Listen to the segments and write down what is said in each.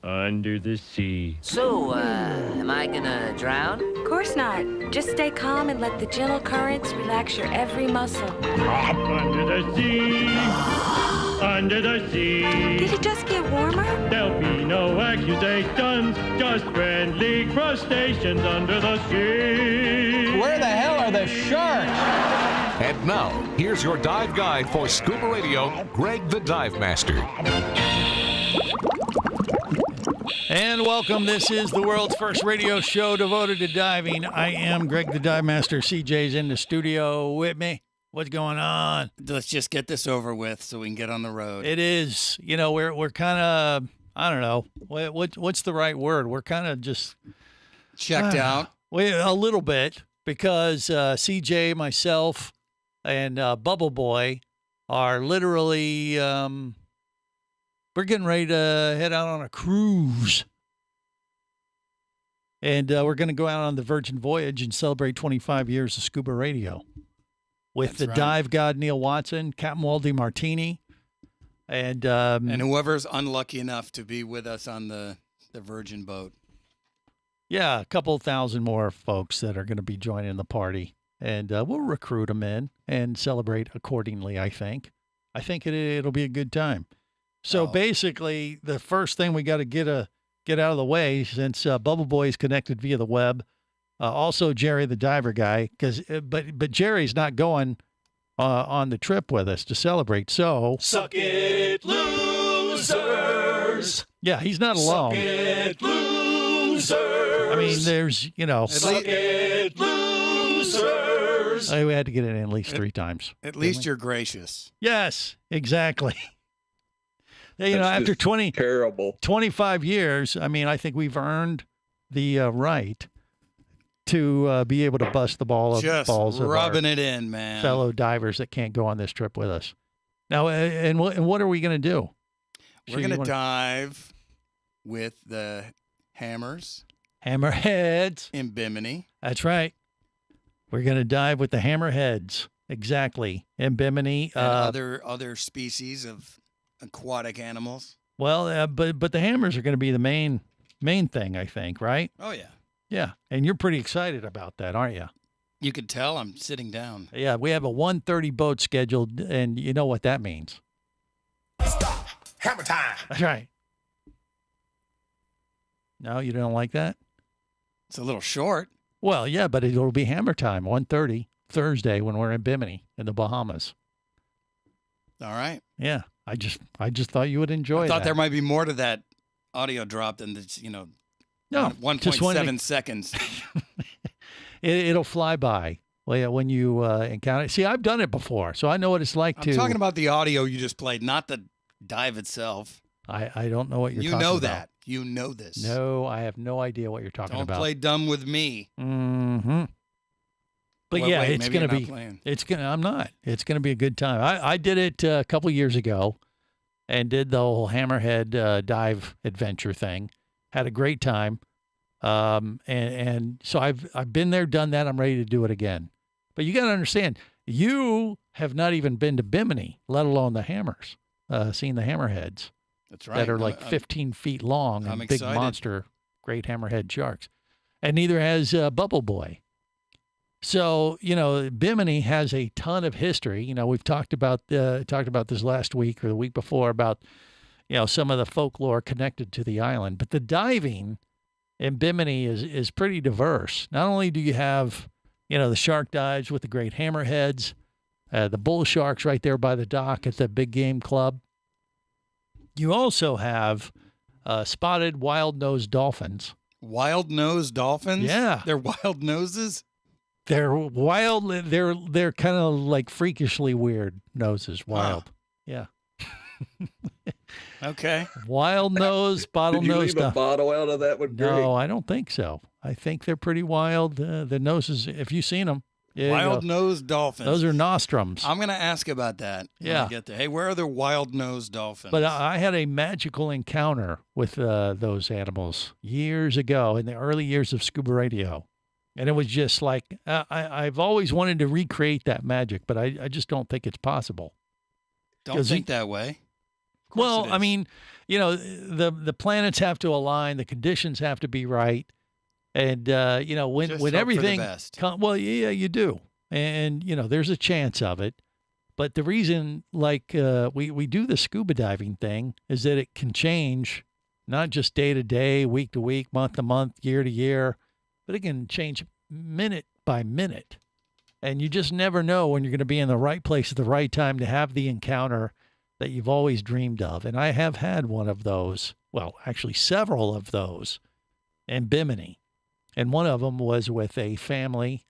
under the sea. So, am I gonna drown? Of course not. Just stay calm and let the gentle currents relax your every muscle. Under the sea, under the sea. Did it just get warmer? There'll be no accusations, just friendly crustaceans under the sea. Where the hell are the sharks? And now, here's your dive guide for Scuba Radio, Greg the Dive Master. And welcome. This is the world's first radio show devoted to diving. I am Greg the Dive Master. CJ's in the studio with me. What's going on? Let's just get this over with so we can get on the road. It is. You know, we're kind of, I don't know, what's the right word? We're kind of just checked out. A little bit because CJ, myself, and Bubble Boy are literally, we're getting ready to head out on a cruise. And we're going to go out on the Virgin Voyage and celebrate 25 years of Scuba Radio with the dive god Neil Watson, Captain Waldy Martini, and whoever's unlucky enough to be with us on the Virgin boat. Yeah, a couple thousand more folks that are going to be joining the party. And we'll recruit them in and celebrate accordingly, I think. I think it'll be a good time. So basically, the first thing we got to get out of the way, since Bubble Boy is connected via the web, also Jerry the diver guy, but Jerry's not going on the trip with us to celebrate. So suck it, losers. Yeah, he's not alone. Suck it, losers. I mean, there's suck it, losers. We had to get it in at least 3 times. At least you're gracious. Yes, exactly. After 25 years, I mean, I think we've earned the right to be able to bust the balls just of rubbing our it in, man. Fellow divers that can't go on this trip with us. Now, and what are we going to do? We're going to dive with the hammerheads in Bimini. That's right. We're going to dive with the hammerheads, exactly, in Bimini. And other species of aquatic animals. Well, but the hammers are going to be the main thing, I think, right? Oh, yeah. Yeah, and you're pretty excited about that, aren't you? You could tell I'm sitting down. Yeah, we have a 1:30 boat scheduled, and you know what that means. Stop. Hammer time. That's right. No, you don't like that? It's a little short. Well, yeah, but it'll be hammer time, 1:30 Thursday when we're in Bimini in the Bahamas. All right. Yeah, I just thought you would enjoy that. I thought there might be more to that audio drop than this, No, 1.7 seconds. It'll fly by when you encounter it. See, I've done it before, so I know what it's like I'm talking about the audio you just played, not the dive itself. I don't know what you're talking about. You know that. You know this. No, I have no idea what you're talking about. Don't play dumb with me. Mm-hmm. But it's going to be. I'm not. It's going to be a good time. I did it a couple years ago, and did the whole hammerhead dive adventure thing. Had a great time, and so I've been there, done that. I'm ready to do it again. But you got to understand, you have not even been to Bimini, let alone the hammers, seen the hammerheads. That's right. That are like 15 feet long and big monster, great hammerhead sharks, and neither has Bubble Boy. So, Bimini has a ton of history. We've talked about this last week or the week before about, some of the folklore connected to the island. But the diving in Bimini is pretty diverse. Not only do you have, the shark dives with the great hammerheads, the bull sharks right there by the dock at the Big Game Club. You also have spotted wild-nosed dolphins. Wild-nosed dolphins? Yeah. They're wild noses? They're wild. They're kind of like freakishly weird noses. Wild. Huh. Yeah. Okay. Wild nose, bottlenose. Did you leave a bottle out of that one? No, I don't think so. I think they're pretty wild. The noses, if you've seen them. Wild-nosed dolphins. Those are nostrums. I'm going to ask about that when I get there. Hey, where are the wild-nosed dolphins? But I had a magical encounter with those animals years ago in the early years of Scuba Radio. And it was just like, I've always wanted to recreate that magic, but I just don't think it's possible. Don't think that way. Well, it I is. mean, the planets have to align, the conditions have to be right, and when Just hope for the everything, best. well, yeah, you do, and there's a chance of it. But the reason, like we do the scuba diving thing, is that it can change, not just day to day, week to week, month to month, year to year, but it can change minute by minute. And you just never know when you're going to be in the right place at the right time to have the encounter that you've always dreamed of. And I have had one of those, well, actually several of those in Bimini. And one of them was with a family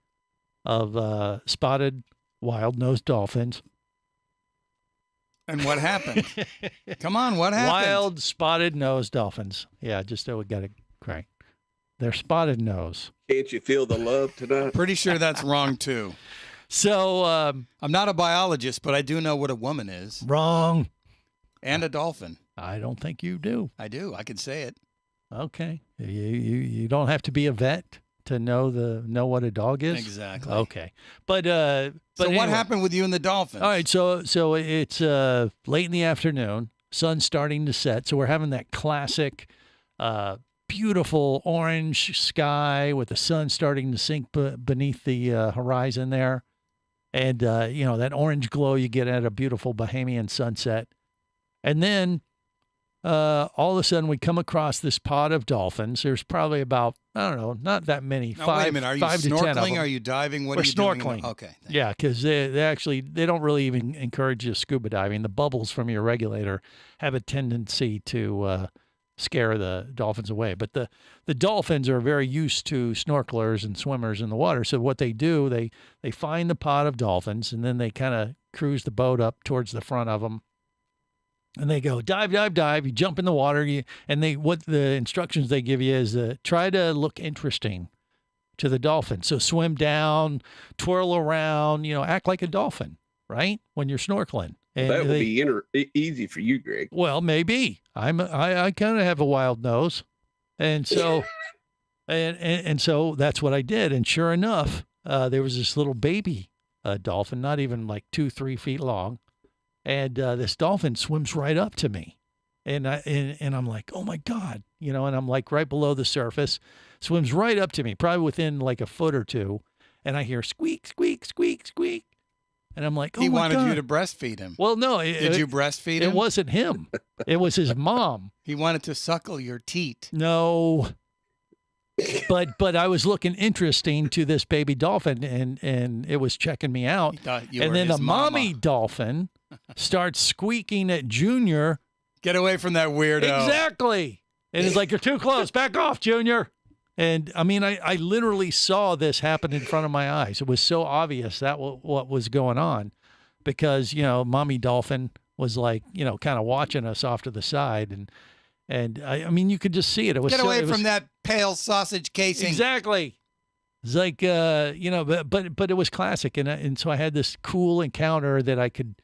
of spotted wild-nosed dolphins. And what happened? Come on, what happened? Wild spotted-nosed dolphins. Yeah, just we got it right. They're spotted nose. Can't you feel the love tonight? Pretty sure that's wrong, too. So I'm not a biologist, but I do know what a woman is. wrong. And a dolphin. I don't think you do. I do. I can say it. Okay. You don't have to be a vet to know what a dog is. Exactly. Okay. But So anyway. what happened with you and the dolphins? All right, so it's late in the afternoon, sun's starting to set, so we're having that classic beautiful orange sky with the sun starting to sink beneath the horizon there. And, that orange glow you get at a beautiful Bahamian sunset. And then all of a sudden we come across this pod of dolphins. There's probably about, I don't know, not that many, Now, five, wait a minute. Are you 5 to 10 of snorkeling? them. Are you diving? What We're are you snorkeling. doing? Okay. Yeah, because they don't really even encourage you scuba diving. The bubbles from your regulator have a tendency to scare the dolphins away. But the dolphins are very used to snorkelers and swimmers in the water. So what they do, they find the pod of dolphins, and then they kind of cruise the boat up towards the front of them. And they go, dive, dive, dive. You jump in the water, what the instructions they give you is try to look interesting to the dolphin. So swim down, twirl around, act like a dolphin, right? When you're snorkeling. And That would be easy for you, Greg. well, maybe. I kind of have a wild nose. And so and so that's what I did. And sure enough, there was this little baby dolphin, not even like 2-3 feet long. And this dolphin swims right up to me. And I'm like, oh my God, and I'm like right below the surface, swims right up to me, probably within like a foot or two. And I hear squeak, squeak, squeak, squeak. And I'm like, oh He my wanted God. you to breastfeed him. Well, no. Did you breastfeed him? It wasn't him. It was his mom. He wanted to suckle your teat. No. But I was looking interesting to this baby dolphin, and it was checking me out. He thought you And were then his the mama. mommy dolphin starts squeaking at Junior. Get away from that weirdo. Exactly. And it's like, you're too close. Back off, Junior. And I mean, I literally saw this happen in front of my eyes. It was so obvious that what was going on, because, mommy dolphin was like, kind of watching us off to the side. And I mean, you could just see it. It was Get away it was, from that pale sausage casing. Exactly. It's like, but it was classic. And so I had this cool encounter that I could,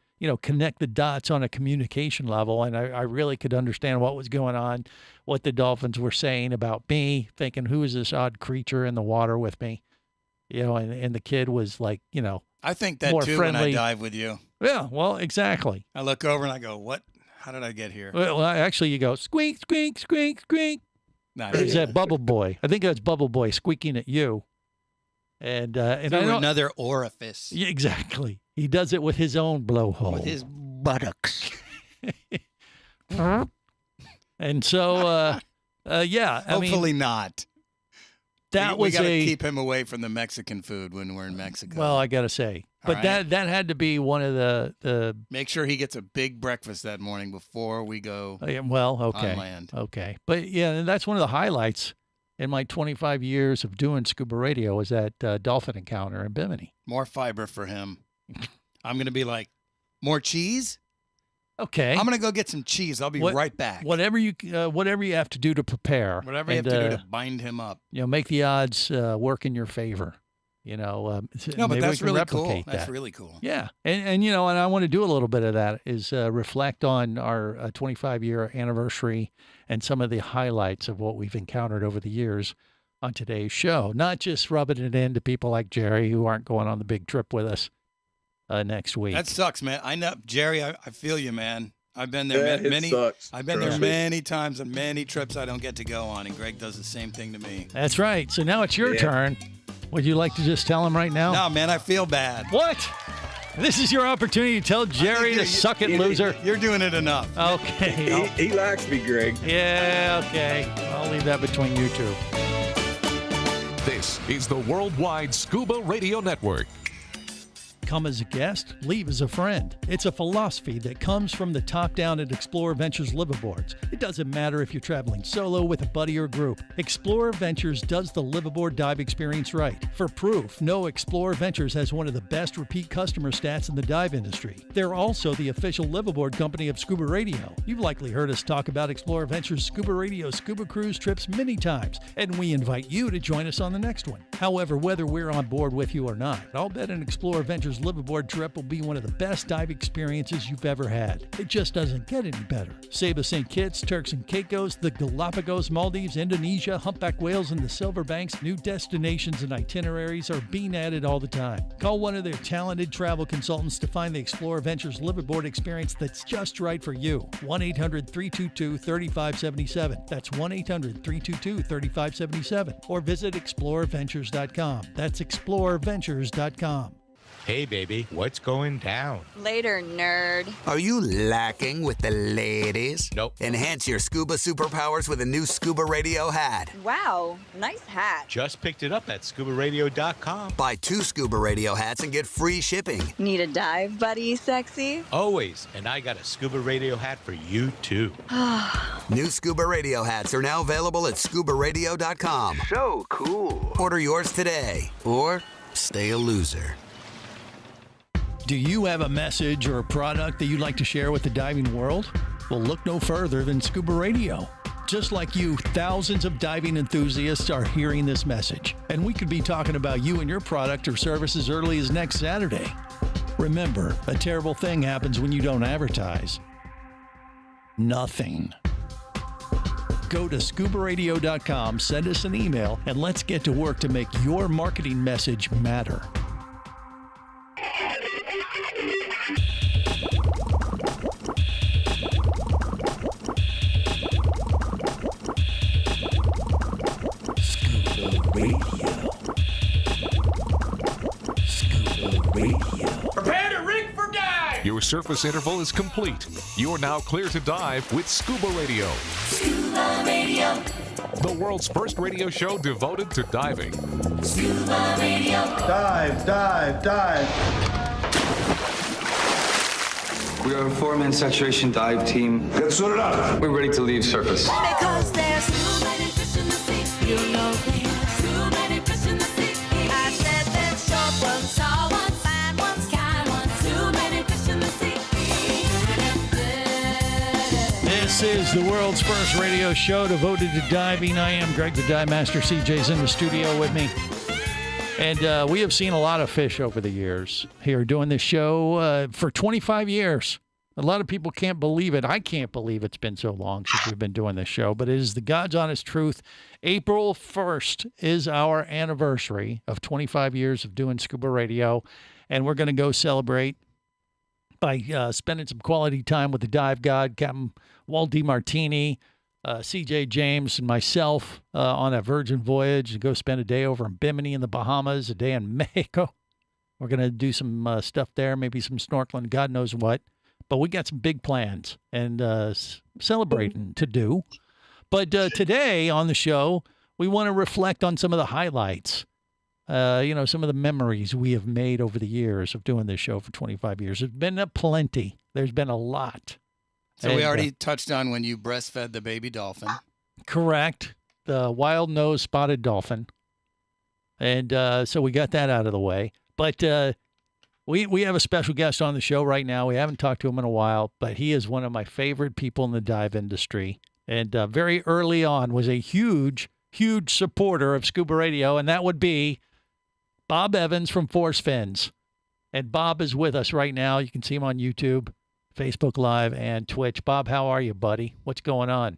connect the dots on a communication level. And I really could understand what was going on, what the dolphins were saying about me, thinking, who is this odd creature in the water with me? And the kid was like, I think that more too friendly. when I dive with you. yeah, well, exactly. I look over and I go, what? How did I get here? Well, actually, you go, squeak, squeak, squeak, squeak. Nah, Or is that Bubble Boy? I think that's Bubble Boy squeaking at you. And I through don't, another orifice. yeah, exactly. He does it with his own blowhole. With his buttocks. And so, yeah, I mean, Hopefully not. that we was got to a keep him away from the Mexican food when we're in Mexico. well, I gotta say, All but right. that had to be one of the Make sure he gets a big breakfast that morning before we go well, okay, on land. okay, but yeah, and that's one of the highlights in my 25 years of doing scuba radio was that dolphin encounter in Bimini. More fiber for him. I'm going to be like, more cheese? Okay, I'm going to go get some cheese. I'll be right back. Whatever you have to do to prepare, Whatever you and, have to do to bind him up. make the odds work in your favor. No, but maybe we that's can really cool. replicate That's that. really cool. Yeah, and and I want to do a little bit of that is reflect on our 25-year anniversary and some of the highlights of what we've encountered over the years on today's show. Not just rubbing it in to people like Jerry who aren't going on the big trip with us next week. That sucks, man. I know, Jerry, I feel you, man. I've been there Yeah, many. it sucks. I've been there Trust me. many times on many trips I don't get to go on, and Greg does the same thing to me. That's right. So now it's your turn. Would you like to just tell him right now? No, man, I feel bad. What? This is your opportunity to tell Jerry to suck it, loser. You're doing it enough. Okay. He likes me, Greg. Yeah, okay. I'll leave that between you two. This is the Worldwide Scuba Radio Network. Come as a guest, leave as a friend. It's a philosophy that comes from the top down at Explorer Ventures liveaboards. It doesn't matter if you're traveling solo, with a buddy, or group. Explorer Ventures does the liveaboard dive experience right. For proof, know Explorer Ventures has one of the best repeat customer stats in the dive industry. They're also the official liveaboard company of Scuba Radio. You've likely heard us talk about Explorer Ventures Scuba Radio Scuba Cruise trips many times, and we invite you to join us on the next one. However, whether we're on board with you or not, I'll bet an Explorer Ventures liveaboard trip will be one of the best dive experiences you've ever had. It just doesn't get any better. Saba St. Kitts, Turks and Caicos, the Galapagos, Maldives, Indonesia, humpback whales, and the Silver Banks, new destinations and itineraries are being added all the time. Call one of their talented travel consultants to find the Explorer Ventures liveaboard experience that's just right for you. 1-800-322-3577. That's 1-800-322-3577. Or visit explorerventures.com. That's explorerventures.com. Hey, baby, what's going down? Later, nerd. Are you lacking with the ladies? Nope. Enhance your scuba superpowers with a new ScubaRadio hat. Wow, nice hat. Just picked it up at ScubaRadio.com. Buy 2 ScubaRadio hats and get free shipping. Need a dive buddy, sexy? Always. And I got a Scuba Radio hat for you, too. New ScubaRadio hats are now available at ScubaRadio.com. So cool. Order yours today, or stay a loser. Do you have a message or a product that you'd like to share with the diving world? Well, look no further than Scuba Radio. Just like you, thousands of diving enthusiasts are hearing this message, and we could be talking about you and your product or service as early as next Saturday. Remember, a terrible thing happens when you don't advertise. Nothing. Go to ScubaRadio.com, send us an email, and let's get to work to make your marketing message matter. Scuba Radio. Prepare to rig for dive! Your surface interval is complete. You're now clear to dive with Scuba Radio. Scuba Radio. The world's first radio show devoted to diving. Scuba Radio. Dive, dive, dive. We are a 4-man saturation dive team. Get sorted out. We're ready to leave surface. Because there's too many fish in the sea. You know there's too many fish in the sea. I said there's short ones, tall ones, fine ones, kind ones. Too many fish in the sea. This is the world's first radio show devoted to diving. I am Greg the Dive Master. CJ's in the studio with me. And we have seen a lot of fish over the years here doing this show for 25 years. A lot of people can't believe it. I can't believe it's been so long since we've been doing this show, but it is the God's honest truth. April 1st is our anniversary of 25 years of doing Scuba Radio, and we're going to go celebrate by spending some quality time with the dive god, Captain Walt DiMartini, CJ James, and myself on a Virgin voyage to go spend a day over in Bimini in the Bahamas, a day in Mexico. We're going to do some stuff there, maybe some snorkeling, God knows what. But we got some big plans and celebrating to do. But today on the show, we want to reflect on some of the highlights, some of the memories we have made over the years of doing this show for 25 years. There's been plenty. There's been a lot. So we already touched on when you breastfed the baby dolphin. Correct. The wild-nosed spotted dolphin. And so we got that out of the way. But we have a special guest on the show right now. We haven't talked to him in a while, but he is one of my favorite people in the dive industry. And very early on was a huge, huge supporter of Scuba Radio, and that would be Bob Evans from Force Fins. And Bob is with us right now. You can see him on YouTube, Facebook Live, and Twitch. Bob, how are you, buddy? What's going on?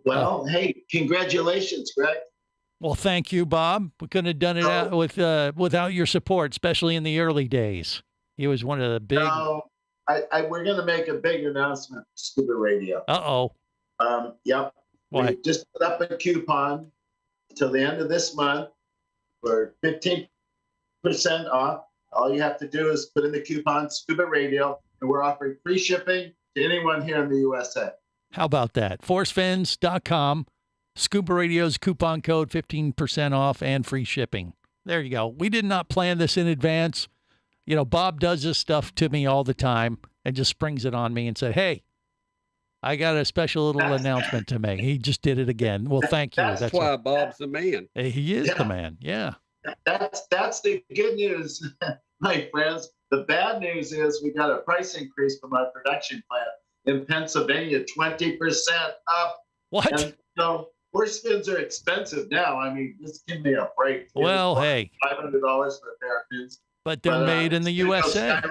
Well, hey, congratulations, Greg. Well, thank you, Bob. We couldn't have done it without your support, especially in the early days. He was one of the big we're going to make a big announcement for Scuba Radio. Uh-oh. Yep. What? We just put up a coupon until the end of this month for 15% off. All you have to do is put in the coupon Scuba Radio, and we're offering free shipping to anyone here in the USA. How about that? ForceFins.com, Scuba Radio's coupon code, 15% off and free shipping. There you go. We did not plan this in advance. You know, Bob does this stuff to me all the time and just springs it on me and said, hey, I got a special little announcement to make. He just did it again. Well, thank you. That's why Bob's the man. He is the man. Yeah. That's the good news, my friends. The bad news is we got a price increase from our production plant in Pennsylvania, 20% up. What? And, horse fins are expensive now. I mean, just give me a break. Well, hey. $500 for a pair of fins. But they're made in the USA.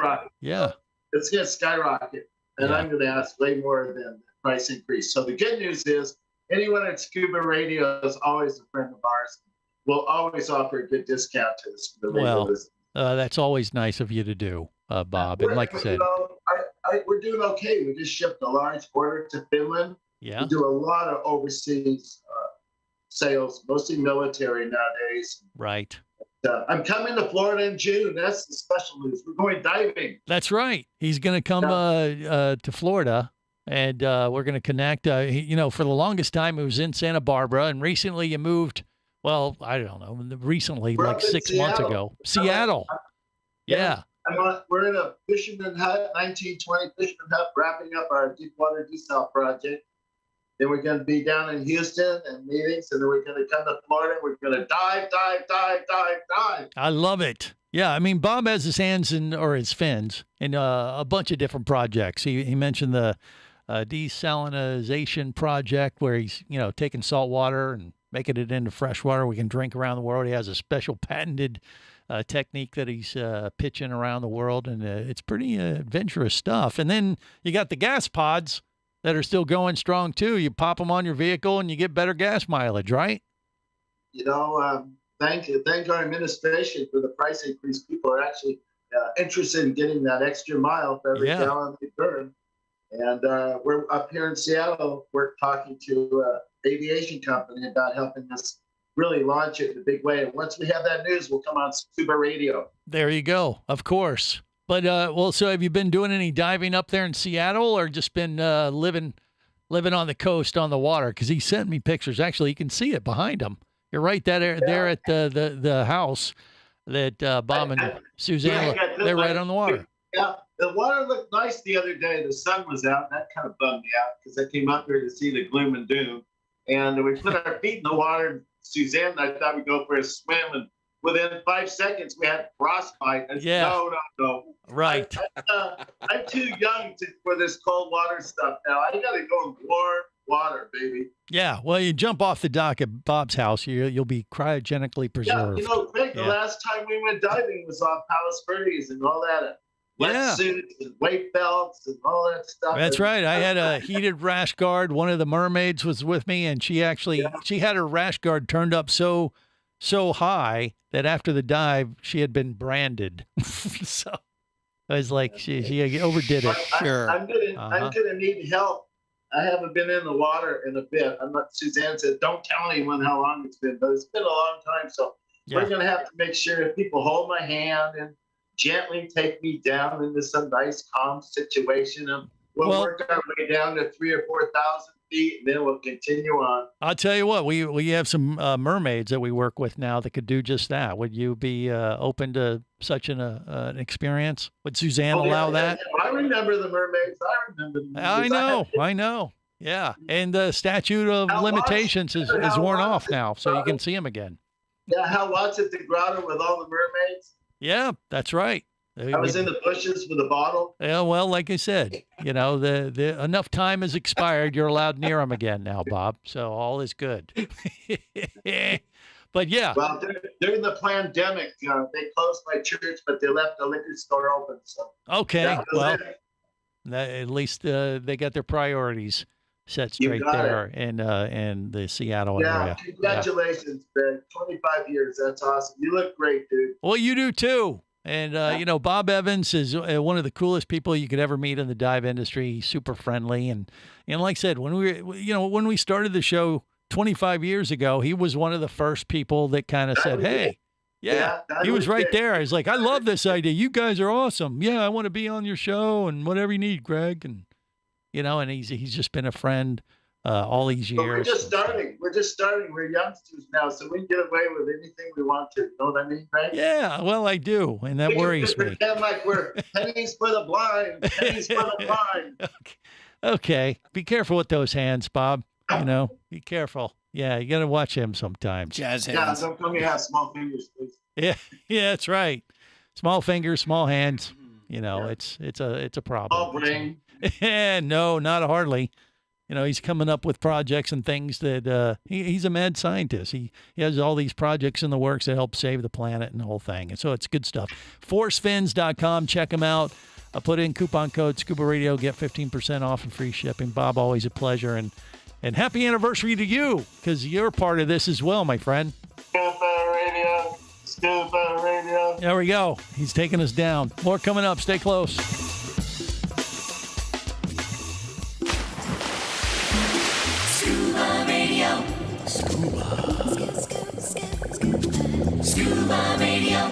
Yeah. It's going to skyrocket. And I'm going to ask way more than the price increase. So the good news is anyone at Scuba Radio is always a friend of ours. We'll always offer a good discount to the Scuba Radio listeners. That's always nice of you to do, Bob. And like I said, we're doing okay. We just shipped a large order to Finland. Yeah. We do a lot of overseas sales, mostly military nowadays. Right. I'm coming to Florida in June. That's the special news. We're going diving. That's right. He's going to come to Florida, and we're going to connect. For the longest time, it was in Santa Barbara, and recently you moved, well, I don't know, recently, We're like up in 6 months ago. Seattle. Yeah. We're in a fisherman hut, 1920 fisherman hut, wrapping up our deepwater desal project. Then we're going to be down in Houston and meetings, and then we're going to come to Florida. We're going to dive. I love it. Yeah, I mean, Bob has his hands or his fins in a bunch of different projects. He mentioned the desalinization project where he's, taking salt water and making it into fresh water we can drink around the world. He has a special patented technique that he's pitching around the world, and it's pretty adventurous stuff. And then you got the gas pods that are still going strong too. You pop them on your vehicle and you get better gas mileage, right? Thank our administration for the price increase. People are actually interested in getting that extra mile for every gallon they burn. And we're up here in Seattle. We're talking to an aviation company about helping us really launch it in a big way. And once we have that news, we'll come on Scuba Radio. There you go. Of course. But, so have you been doing any diving up there in Seattle or just been living on the coast on the water? Because he sent me pictures. Actually, you can see it behind him. You're right there at the house that Bob and Suzanne, they're right on the water. Yeah, the water looked nice the other day. The sun was out. That kind of bummed me out because I came up here to see the gloom and doom. And we put our feet in the water. And Suzanne and I thought we'd go for a swim. And within 5 seconds, we had frostbite. I said, no. Right. I'm too young for this cold water stuff now. I got to go in warm water, baby. Yeah. Well, you jump off the dock at Bob's house, you'll be cryogenically preserved. Yeah, Greg, the last time we went diving was off Palos Verdes and all that. Wetsuits and weight belts and all that stuff. That's right. I had a heated rash guard. One of the mermaids was with me, and she had her rash guard turned up so high that after the dive, she had been branded. So I was like, she overdid it. Sure. I'm gonna need help. I haven't been in the water in a bit. Suzanne said, don't tell anyone how long it's been, but it's been a long time. So we're gonna have to make sure that people hold my hand and gently take me down into some nice, calm situation, and we'll work our way down to 3,000 or 4,000 feet, and then we'll continue on. I'll tell you what, we have some mermaids that we work with now that could do just that. Would you be open to such an experience? Would Suzanne allow that? I remember the mermaids. I know. Yeah, and the statute of limitations is worn off now, so you can see them again. Yeah, how was it, the grotto with all the mermaids? Yeah, that's right. I was in the bushes with a bottle. Yeah, well, like I said, the enough time has expired. You're allowed near them again now, Bob. So all is good. But yeah. Well, during the pandemic, they closed my church, but they left the liquor store open. So okay, well, at least they got their priorities set straight there in the Seattle area. Congratulations, Ben. 25 years. That's awesome. You look great, dude. Well, you do too. And, Bob Evans is one of the coolest people you could ever meet in the dive industry. He's super friendly. And like I said, when we started the show 25 years ago, he was one of the first people that kind of said, hey, he was right there. I was like, I love this idea. You guys are awesome. Yeah, I want to be on your show and whatever you need, Greg. And, and he's just been a friend all these years. But we're just starting. We're youngsters now, so we can get away with anything we want to. You know what I mean, right? Yeah, well, I do, and that worries me. Pretend like we're pennies for the blind. Pennies for the blind. Okay. Be careful with those hands, Bob. Be careful. Yeah, you got to watch him sometimes. Jazz hands. Yeah, don't tell me you have small fingers, please. Yeah, that's right. Small fingers, small hands. It's a problem. Small brain. No, not hardly. He's coming up with projects and things that he's a mad scientist. He has all these projects in the works that help save the planet and the whole thing. And so it's good stuff. ForceFins.com. Check him out. Put in coupon code Scuba Radio. Get 15% off and free shipping. Bob, always a pleasure. And happy anniversary to you, because you're part of this as well, my friend. Scuba Radio. Scuba Radio. There we go. He's taking us down. More coming up. Stay close. Scuba Radio. Scuba Radio.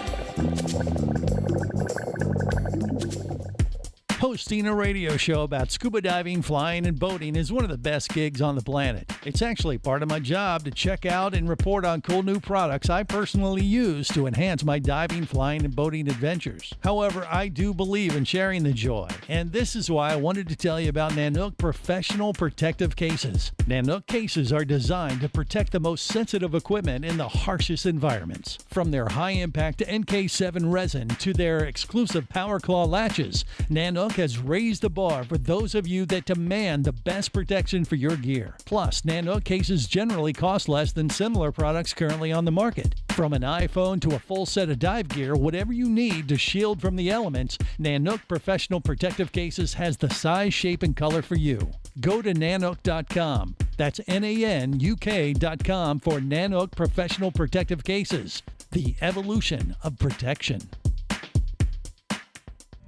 Hosting a radio show about scuba diving, flying, and boating is one of the best gigs on the planet. It's actually part of my job to check out and report on cool new products I personally use to enhance my diving, flying, and boating adventures. However, I do believe in sharing the joy, and this is why I wanted to tell you about Nanook Professional Protective Cases. Nanook cases are designed to protect the most sensitive equipment in the harshest environments. From their high-impact NK7 resin to their exclusive Power Claw latches, Nanook has raised the bar for those of you that demand the best protection for your gear. Plus, Nanook cases generally cost less than similar products currently on the market. From an iPhone to a full set of dive gear, whatever you need to shield from the elements, Nanook Professional Protective Cases has the size, shape, and color for you. Go to nanook.com. That's NANUK.com for Nanook Professional Protective Cases. The evolution of protection.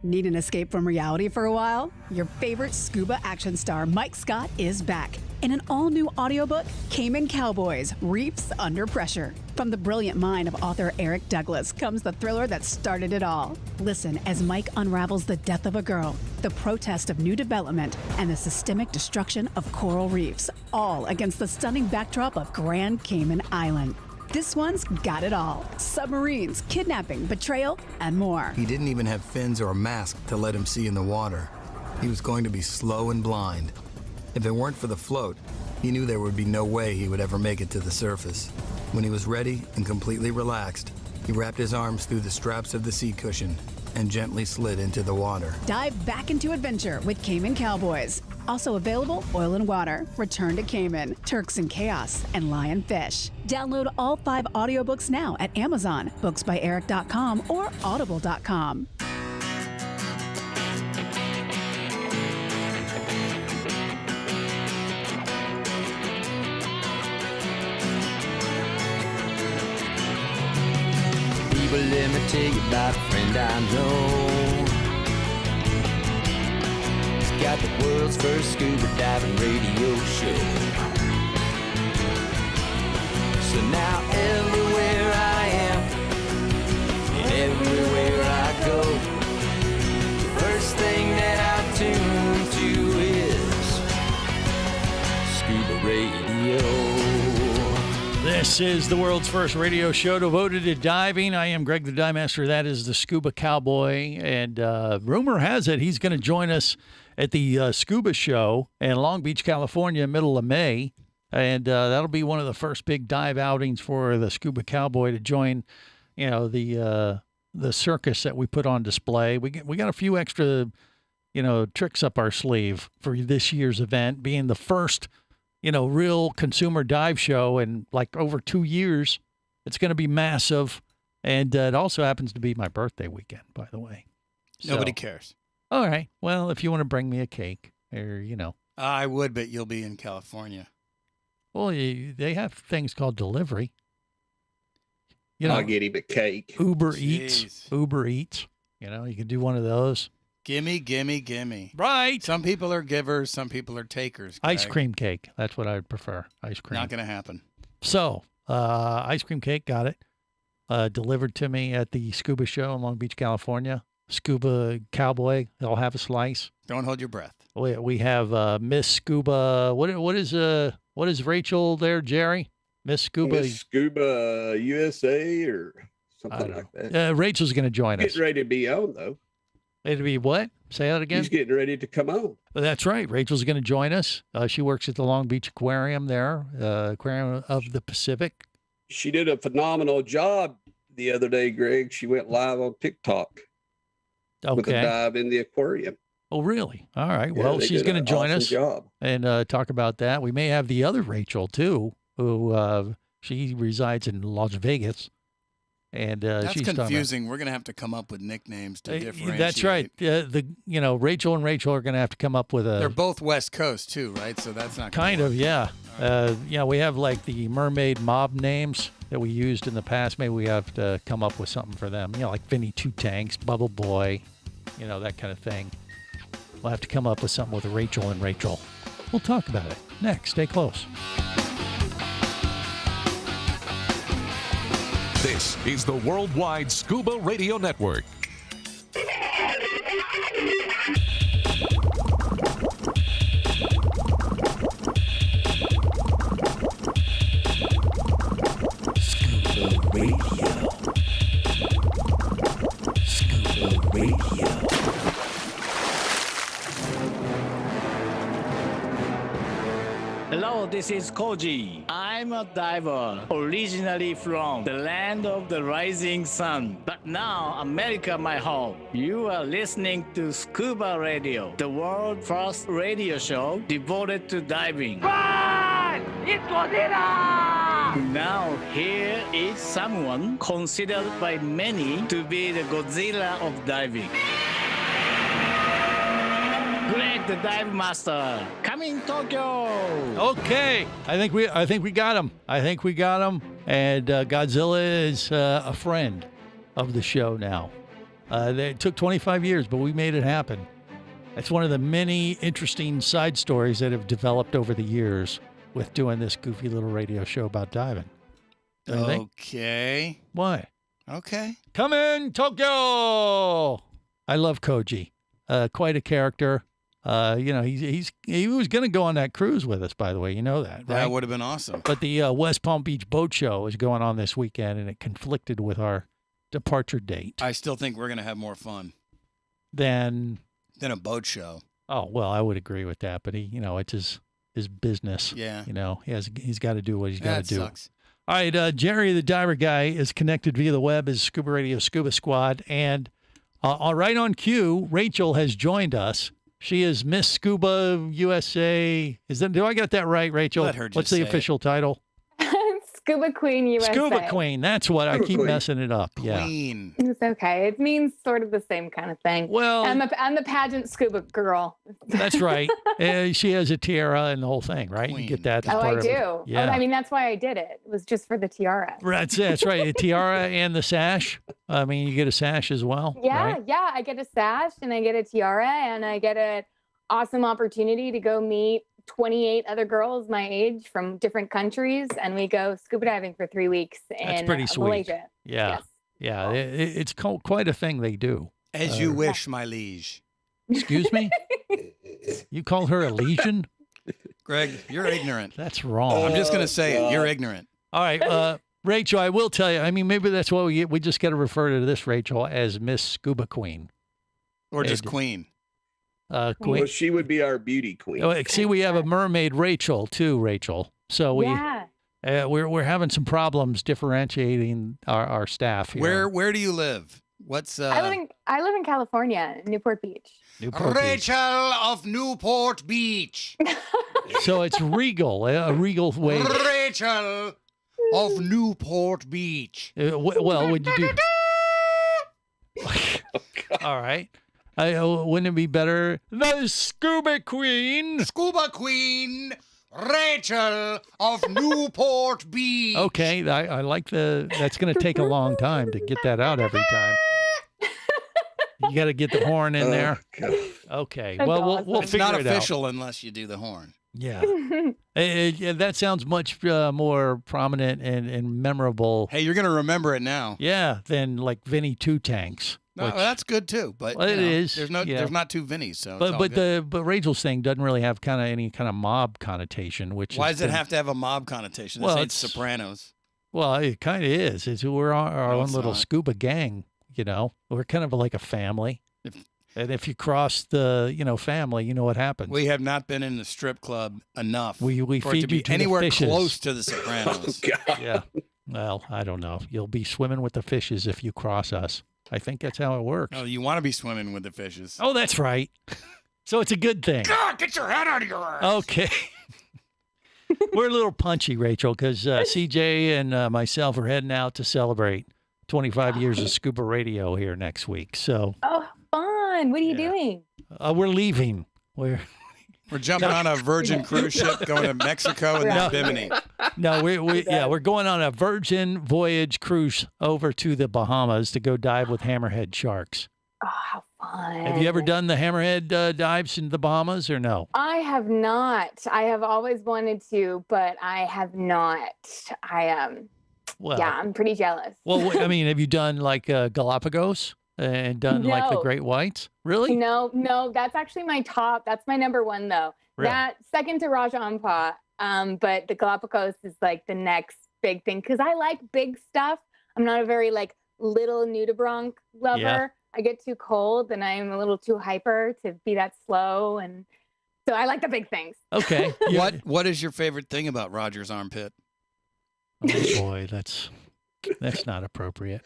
Need an escape from reality for a while? Your favorite scuba action star, Mike Scott, is back. In an all-new audiobook, Cayman Cowboys, Reefs Under Pressure. From the brilliant mind of author Eric Douglas comes the thriller that started it all. Listen as Mike unravels the death of a girl, the protest of new development, and the systemic destruction of coral reefs, all against the stunning backdrop of Grand Cayman Island. This one's got it all. Submarines, kidnapping, betrayal, and more. He didn't even have fins or a mask to let him see in the water. He was going to be slow and blind. If it weren't for the float, he knew there would be no way he would ever make it to the surface. When he was ready and completely relaxed, he wrapped his arms through the straps of the seat cushion and gently slid into the water. Dive back into adventure with Cayman Cowboys. Also available, Oil and Water, Return to Cayman, Turks and Chaos, and Lionfish. Download all 5 audiobooks now at Amazon, booksbyeric.com, or audible.com. People, let me tell you about a friend I know. Got the world's first scuba diving radio show. So now everywhere I am, and everywhere I go, the first thing that I tune to is Scuba Radio. This is the world's first radio show devoted to diving. I am Greg the Dive Master. That is the Scuba Cowboy. And rumor has it he's going to join us at the Scuba Show in Long Beach, California, middle of May. And that'll be one of the first big dive outings for the Scuba Cowboy to join, the circus that we put on display. We got a few extra, tricks up our sleeve for this year's event, being the first, real consumer dive show in like over 2 years. It's going to be massive. And it also happens to be my birthday weekend, by the way. Nobody cares. All right. Well, if you want to bring me a cake or, I would, but you'll be in California. Well, they have things called delivery. I'll get him a cake. Uber Eats. You know, you can do one of those. Gimme. Right. Some people are givers, some people are takers. Greg. Ice cream cake. That's what I would prefer. Ice cream. Not going to happen. So, ice cream cake, got it. Delivered to me at the Scuba show in Long Beach, California. Scuba Cowboy, they'll have a slice. Don't hold your breath. We have Miss Scuba. What is Rachel there, Jerry? Miss Scuba. Miss Scuba USA or something like that. Rachel's going to join us. Getting ready to be on, though. It'll be what? Say that again? He's getting ready to come on. That's right. Rachel's going to join us. She works at the Long Beach Aquarium there, Aquarium of the Pacific. She did a phenomenal job the other day, Greg. She went live on TikTok with a dive in the aquarium. Oh, really? All right. Yeah, well, she's going to join us job. and talk about that. We may have the other Rachel, too, who she resides in Las Vegas. And that's she's confusing. We're going to have to come up with nicknames to differentiate. That's right. Rachel and Rachel are going to have to come up with a. They're both West Coast too, right? So that's not kind of, yeah. We have like the mermaid mob names that we used in the past. Maybe we have to come up with something for them. Like Vinny Two Tanks, Bubble Boy, that kind of thing. We'll have to come up with something with Rachel and Rachel. We'll talk about it next. Stay close. This is the Worldwide Scuba Radio Network. Scuba Radio. Scuba Radio. Hello, this is Koji. I'm a diver, originally from the land of the rising sun. But now, America, my home. You are listening to Scuba Radio, the world's first radio show devoted to diving. Run! It's Godzilla! Now, here is someone considered by many to be the Godzilla of diving. Greg the Dive Master, coming Tokyo. Okay, I think we got him. And Godzilla is a friend of the show now. It took 25 years, but we made it happen. It's one of the many interesting side stories that have developed over the years with doing this goofy little radio show about diving. Okay. Why? Okay. Come in, Tokyo. I love Koji. Quite a character. He was going to go on that cruise with us, by the way. You know that, right? That would have been awesome. But the West Palm Beach Boat Show is going on this weekend, and it conflicted with our departure date. I still think we're going to have more fun than a boat show. Oh, well, I would agree with that. But it's his business. Yeah. He's got to do what he's got to do. Sucks. All right, Jerry, the diver guy, is connected via the web as Scuba Radio Scuba Squad, and right on cue, Rachel has joined us. She is Miss Scuba USA. Do I get that right, Rachel? Let her just What's the say official title? Scuba Queen USA. Scuba Queen. That's what I keep messing it up. Queen. Yeah. It's okay. It means sort of the same kind of thing. Well, I'm the pageant scuba girl. That's right. She has a tiara and the whole thing, right? Queen. You get that. Oh, I do. Yeah. That's why I did it. It was just for the tiara. That's right. The tiara and the sash. You get a sash as well. Yeah, right? yeah. I get a sash and I get a tiara and I get an awesome opportunity to go meet 28 other girls my age from different countries, and we go scuba diving for 3 weeks in Malaysia. Yeah, yes. Yeah. It's quite a thing they do. As you wish, my liege. Excuse me? You call her a legion? Greg, you're ignorant. That's wrong. I'm just going to say it. You're ignorant. All right, Rachel, I will tell you. Maybe that's why we just got to refer to this Rachel as Miss Scuba Queen, or just Queen. Queen. Well, she would be our beauty queen. Oh, see, we have a mermaid Rachel too, Rachel. So we're having some problems differentiating our staff here. Where do you live? What's I live in California, Newport Beach. Rachel of Newport Beach. So it's regal, a regal way. Rachel of Newport Beach. Well, would you do? All right. Wouldn't it be better? The Scuba Queen. Scuba Queen. Rachel of Newport Beach. Okay, I like that's going to take a long time to get that out every time. You got to get the horn in there. Okay, That's well, awesome. we'll It's figure not it out. official unless you do the horn. Yeah. That sounds much more prominent and memorable. Hey, you're going to remember it now. Yeah, than like Vinny Two Tanks. No, that's good too. But Well, it is. There's not two Vinnies, so. But it's all good. but Rachel's thing doesn't really have any kind of mob connotation. Why does it have to have a mob connotation? Well, It's Sopranos. Well, it kind of is. We're our own little not. scuba gang. We're kind of like a family. And if you cross the family, you know what happens. We have not been in the strip club enough. We for it feed to be you to anywhere the fishes. close to the Sopranos. Yeah. Well, I don't know. You'll be swimming with the fishes if you cross us. I think that's how it works. Oh, you want to be swimming with the fishes. Oh, that's right. So it's a good thing. God, get your head out of your ass. Okay. We're a little punchy, Rachel, because CJ and myself are heading out to celebrate 25 years of Scuba Radio here next week. So Oh, fun. What are you doing? we're leaving. We're jumping on a Virgin cruise ship going to Mexico and then Bimini. No, we're going on a Virgin Voyage cruise over to the Bahamas to go dive with hammerhead sharks. Oh, how fun. Have you ever done the hammerhead dives in the Bahamas or no? I have not. I have always wanted to, but I have not. Well, Yeah, I'm pretty jealous. Well, I mean, have you done like Galapagos and done like the No. great whites? Really? No, that's actually my top. That's my number one, though. Really? That second to Raja Ampat. But the Galapagos is like the next big thing because I like big stuff. I'm not a very like little nudibranch lover. Yeah. I get too cold and I'm a little too hyper to be that slow, and so I like the big things. Okay. What is your favorite thing about Roger's armpit? Oh boy, that's not appropriate.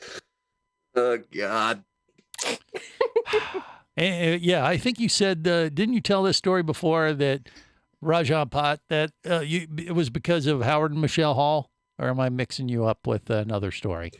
Oh God. Yeah, I think you said, didn't you tell this story before that Rajan Pat, that it was because of Howard and Michelle Hall? Or am I mixing you up with another story?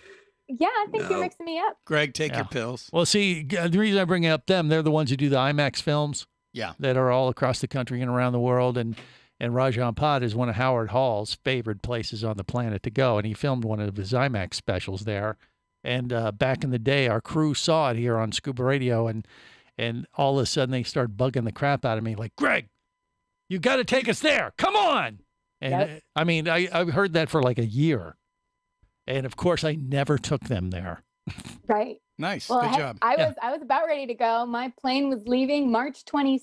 Yeah, I think you're mixing me up. Greg, take your pills. Well, see, the reason I bring up them, they're the ones who do the IMAX films. Yeah. That are all across the country and around the world. And Rajan Pat is one of Howard Hall's favorite places on the planet to go. And he filmed one of his IMAX specials there. And back in the day, our crew saw it here on Scuba Radio. And all of a sudden, they started bugging the crap out of me. Like, Greg, you got to take us there. Come on. And I mean, I've heard that for like a year. And of course, I never took them there. Right. Nice. Well, Good job. I was about ready to go. My plane was leaving March 26th,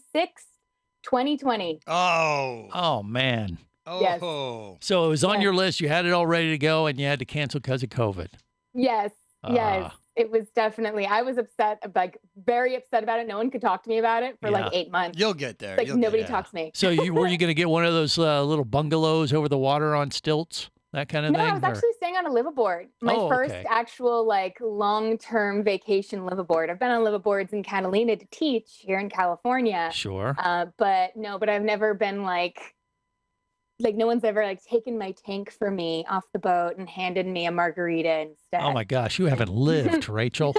2020. Oh, man. Yes. So it was on your list. You had it all ready to go, and you had to cancel because of COVID. Yes. Yes. It was definitely, I was upset, like very upset about it. No one could talk to me about it for like 8 months. You'll get there. Like nobody talks to me. So were you going to get one of those little bungalows over the water on stilts? That kind of No, thing? I was actually staying on a liveaboard. My first actual like long-term vacation liveaboard. I've been on liveaboards in Catalina to teach here in California. Sure. But I've never been like no one's ever like taken my tank for me off the boat and handed me a margarita instead. Oh my gosh, you haven't lived, Rachel.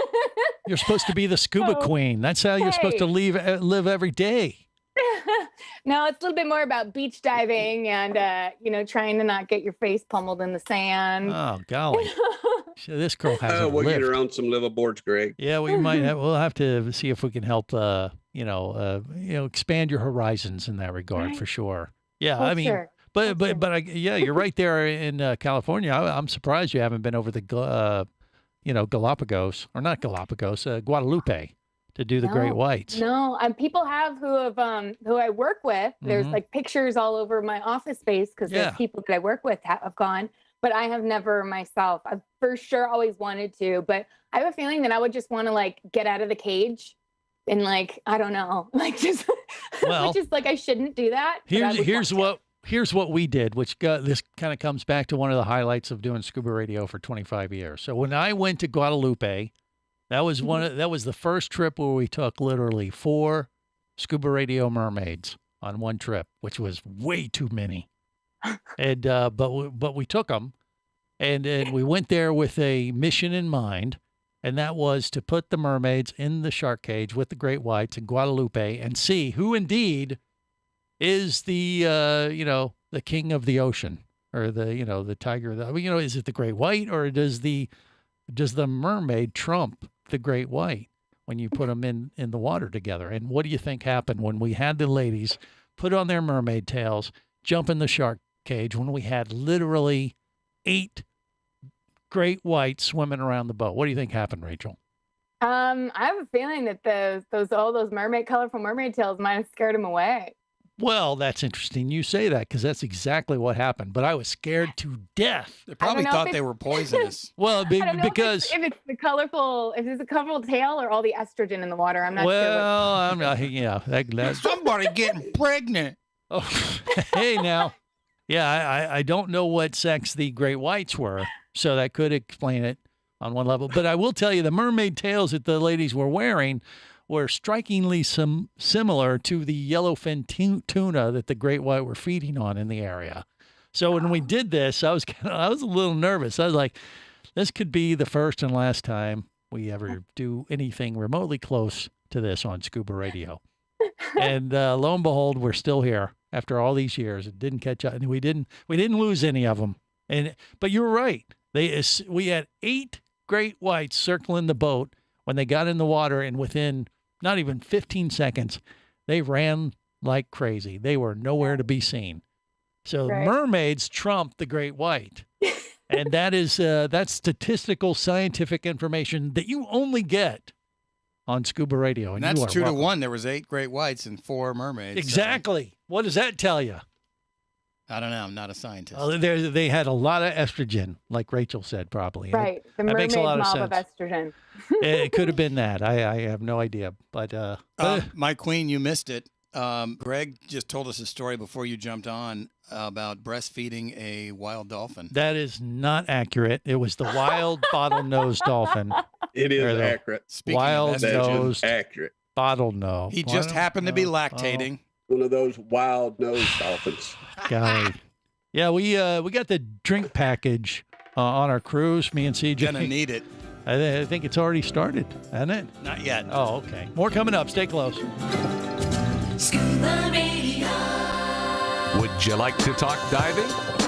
You're supposed to be the scuba queen. That's how you're supposed to live every day. No, it's a little bit more about beach diving and, trying to not get your face pummeled in the sand. Oh, golly. This girl hasn't we'll lived. get her on some liveaboards, Greg. Yeah, we might have. We'll have to see if we can help, expand your horizons in that regard for sure. Yeah, Oh, I mean, sure. but you're right there in California. I'm surprised you haven't been over the, Galapagos, or not Galapagos, Guadalupe, to do the great whites. No, people have who I work with. There's like pictures all over my office space because there's people that I work with have gone, but I have never myself. I've for sure always wanted to, but I have a feeling that I would just want to like get out of the cage and like, I don't know, like just, which is like, I shouldn't do that. Here's what we did, which this kind of comes back to one of the highlights of doing Scuba Radio for 25 years. So when I went to Guadalupe, that was that was the first trip where we took literally 4 Scuba Radio mermaids on one trip, which was way too many. And but we took them, and we went there with a mission in mind, and that was to put the mermaids in the shark cage with the great whites in Guadalupe and see who indeed is the the king of the ocean, or the tiger? Is it the great white, or does the mermaid trump the great white when you put them in the water together? And what do you think happened when we had the ladies put on their mermaid tails, jump in the shark cage, when we had literally 8 great whites swimming around the boat? What do you think happened, Rachel? I have a feeling that those colorful mermaid tails might have scared them away. Well, that's interesting you say that, because that's exactly what happened. But I was scared to death. They probably thought they were poisonous. Well, because if it's a colorful tail or all the estrogen in the water, I'm not sure. Well, I'm not. Yeah, that's somebody getting pregnant. Oh, hey now. Yeah, I don't know what sex the great whites were, so that could explain it on one level. But I will tell you, the mermaid tails that the ladies were wearing were strikingly similar to the yellowfin tuna that the great white were feeding on in the area. So when we did this, I was a little nervous. I was like, this could be the first and last time we ever do anything remotely close to this on Scuba Radio. And lo and behold, we're still here after all these years. It didn't catch up, and we didn't lose any of them. But you're right. We had 8 great whites circling the boat when they got in the water, and within not even 15 seconds, they ran like crazy. They were nowhere to be seen. So right. Mermaids trumped the great white. And that's statistical scientific information that you only get on Scuba Radio. And that's 2-1. There was 8 great whites and 4 mermaids. Exactly. So. What does that tell you? I don't know. I'm not a scientist. They had a lot of estrogen, like Rachel said, probably. Right. The mermaid mob of estrogen. It could have been that. I have no idea. But my queen, you missed it. Greg just told us a story before you jumped on about breastfeeding a wild dolphin. That is not accurate. It was the wild bottlenose dolphin. It is accurate. Wild-nosed, accurate. Bottlenose. He just happened to be lactating. One of those wild-nosed dolphins. Golly. Yeah, we got the drink package on our cruise. Me and CJ. Gonna need it. I think it's already started, hasn't it? Not yet. Oh, okay. More coming up. Stay close. Scuba Radio. Would you like to talk diving?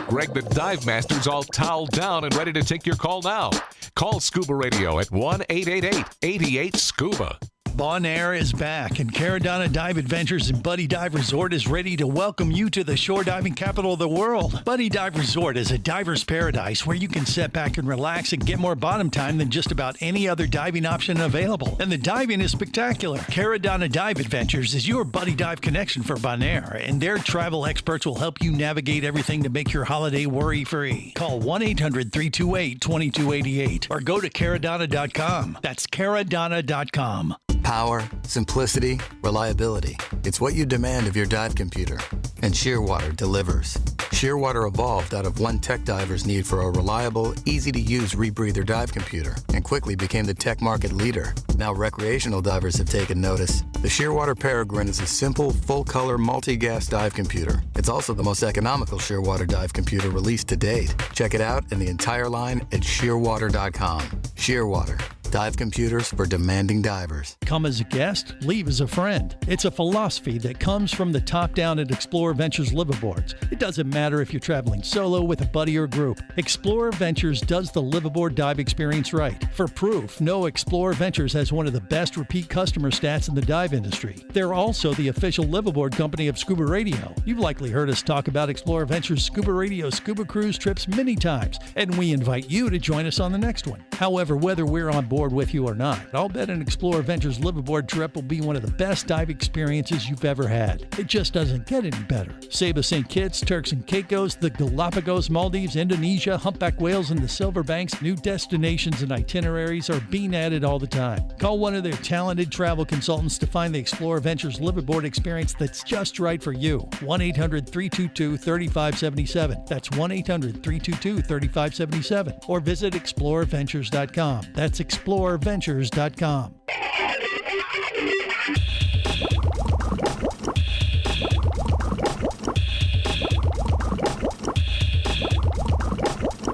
Greg the Dive Master's all toweled down and ready to take your call now. Call Scuba Radio at 1-888-88-SCUBA. Bonaire is back, and Caradonna Dive Adventures and Buddy Dive Resort is ready to welcome you to the shore diving capital of the world. Buddy Dive Resort is a diver's paradise where you can sit back and relax and get more bottom time than just about any other diving option available. And the diving is spectacular. Caradonna Dive Adventures is your Buddy Dive connection for Bonaire, and their travel experts will help you navigate everything to make your holiday worry-free. Call 1-800-328-2288 or go to caradonna.com. That's caradonna.com. Power, simplicity, reliability. It's what you demand of your dive computer. And Shearwater delivers. Shearwater evolved out of one tech diver's need for a reliable, easy-to-use rebreather dive computer and quickly became the tech market leader. Now recreational divers have taken notice. The Shearwater Peregrine is a simple, full-color, multi-gas dive computer. It's also the most economical Shearwater dive computer released to date. Check it out and the entire line at shearwater.com. Shearwater. Dive computers for demanding divers. Come as a guest, leave as a friend. It's a philosophy that comes from the top down at Explorer Ventures liveaboards. It doesn't matter if you're traveling solo, with a buddy, or group. Explorer Ventures does the liveaboard dive experience right. For proof, know Explorer Ventures has one of the best repeat customer stats in the dive industry. They're also the official liveaboard company of Scuba Radio. You've likely heard us talk about Explorer Ventures Scuba Radio scuba cruise trips many times, and we invite you to join us on the next one. However, whether we're on board with you or not, I'll bet an Explorer Ventures liveaboard trip will be one of the best dive experiences you've ever had. It just doesn't get any better. Saba St. Kitts, Turks and Caicos, the Galapagos, Maldives, Indonesia, humpback whales, and the Silver Banks, new destinations and itineraries are being added all the time. Call one of their talented travel consultants to find the Explorer Ventures liveaboard experience that's just right for you. 1-800-322-3577. That's 1-800-322-3577. Or visit explorerventures.com. That's explorerventures.com.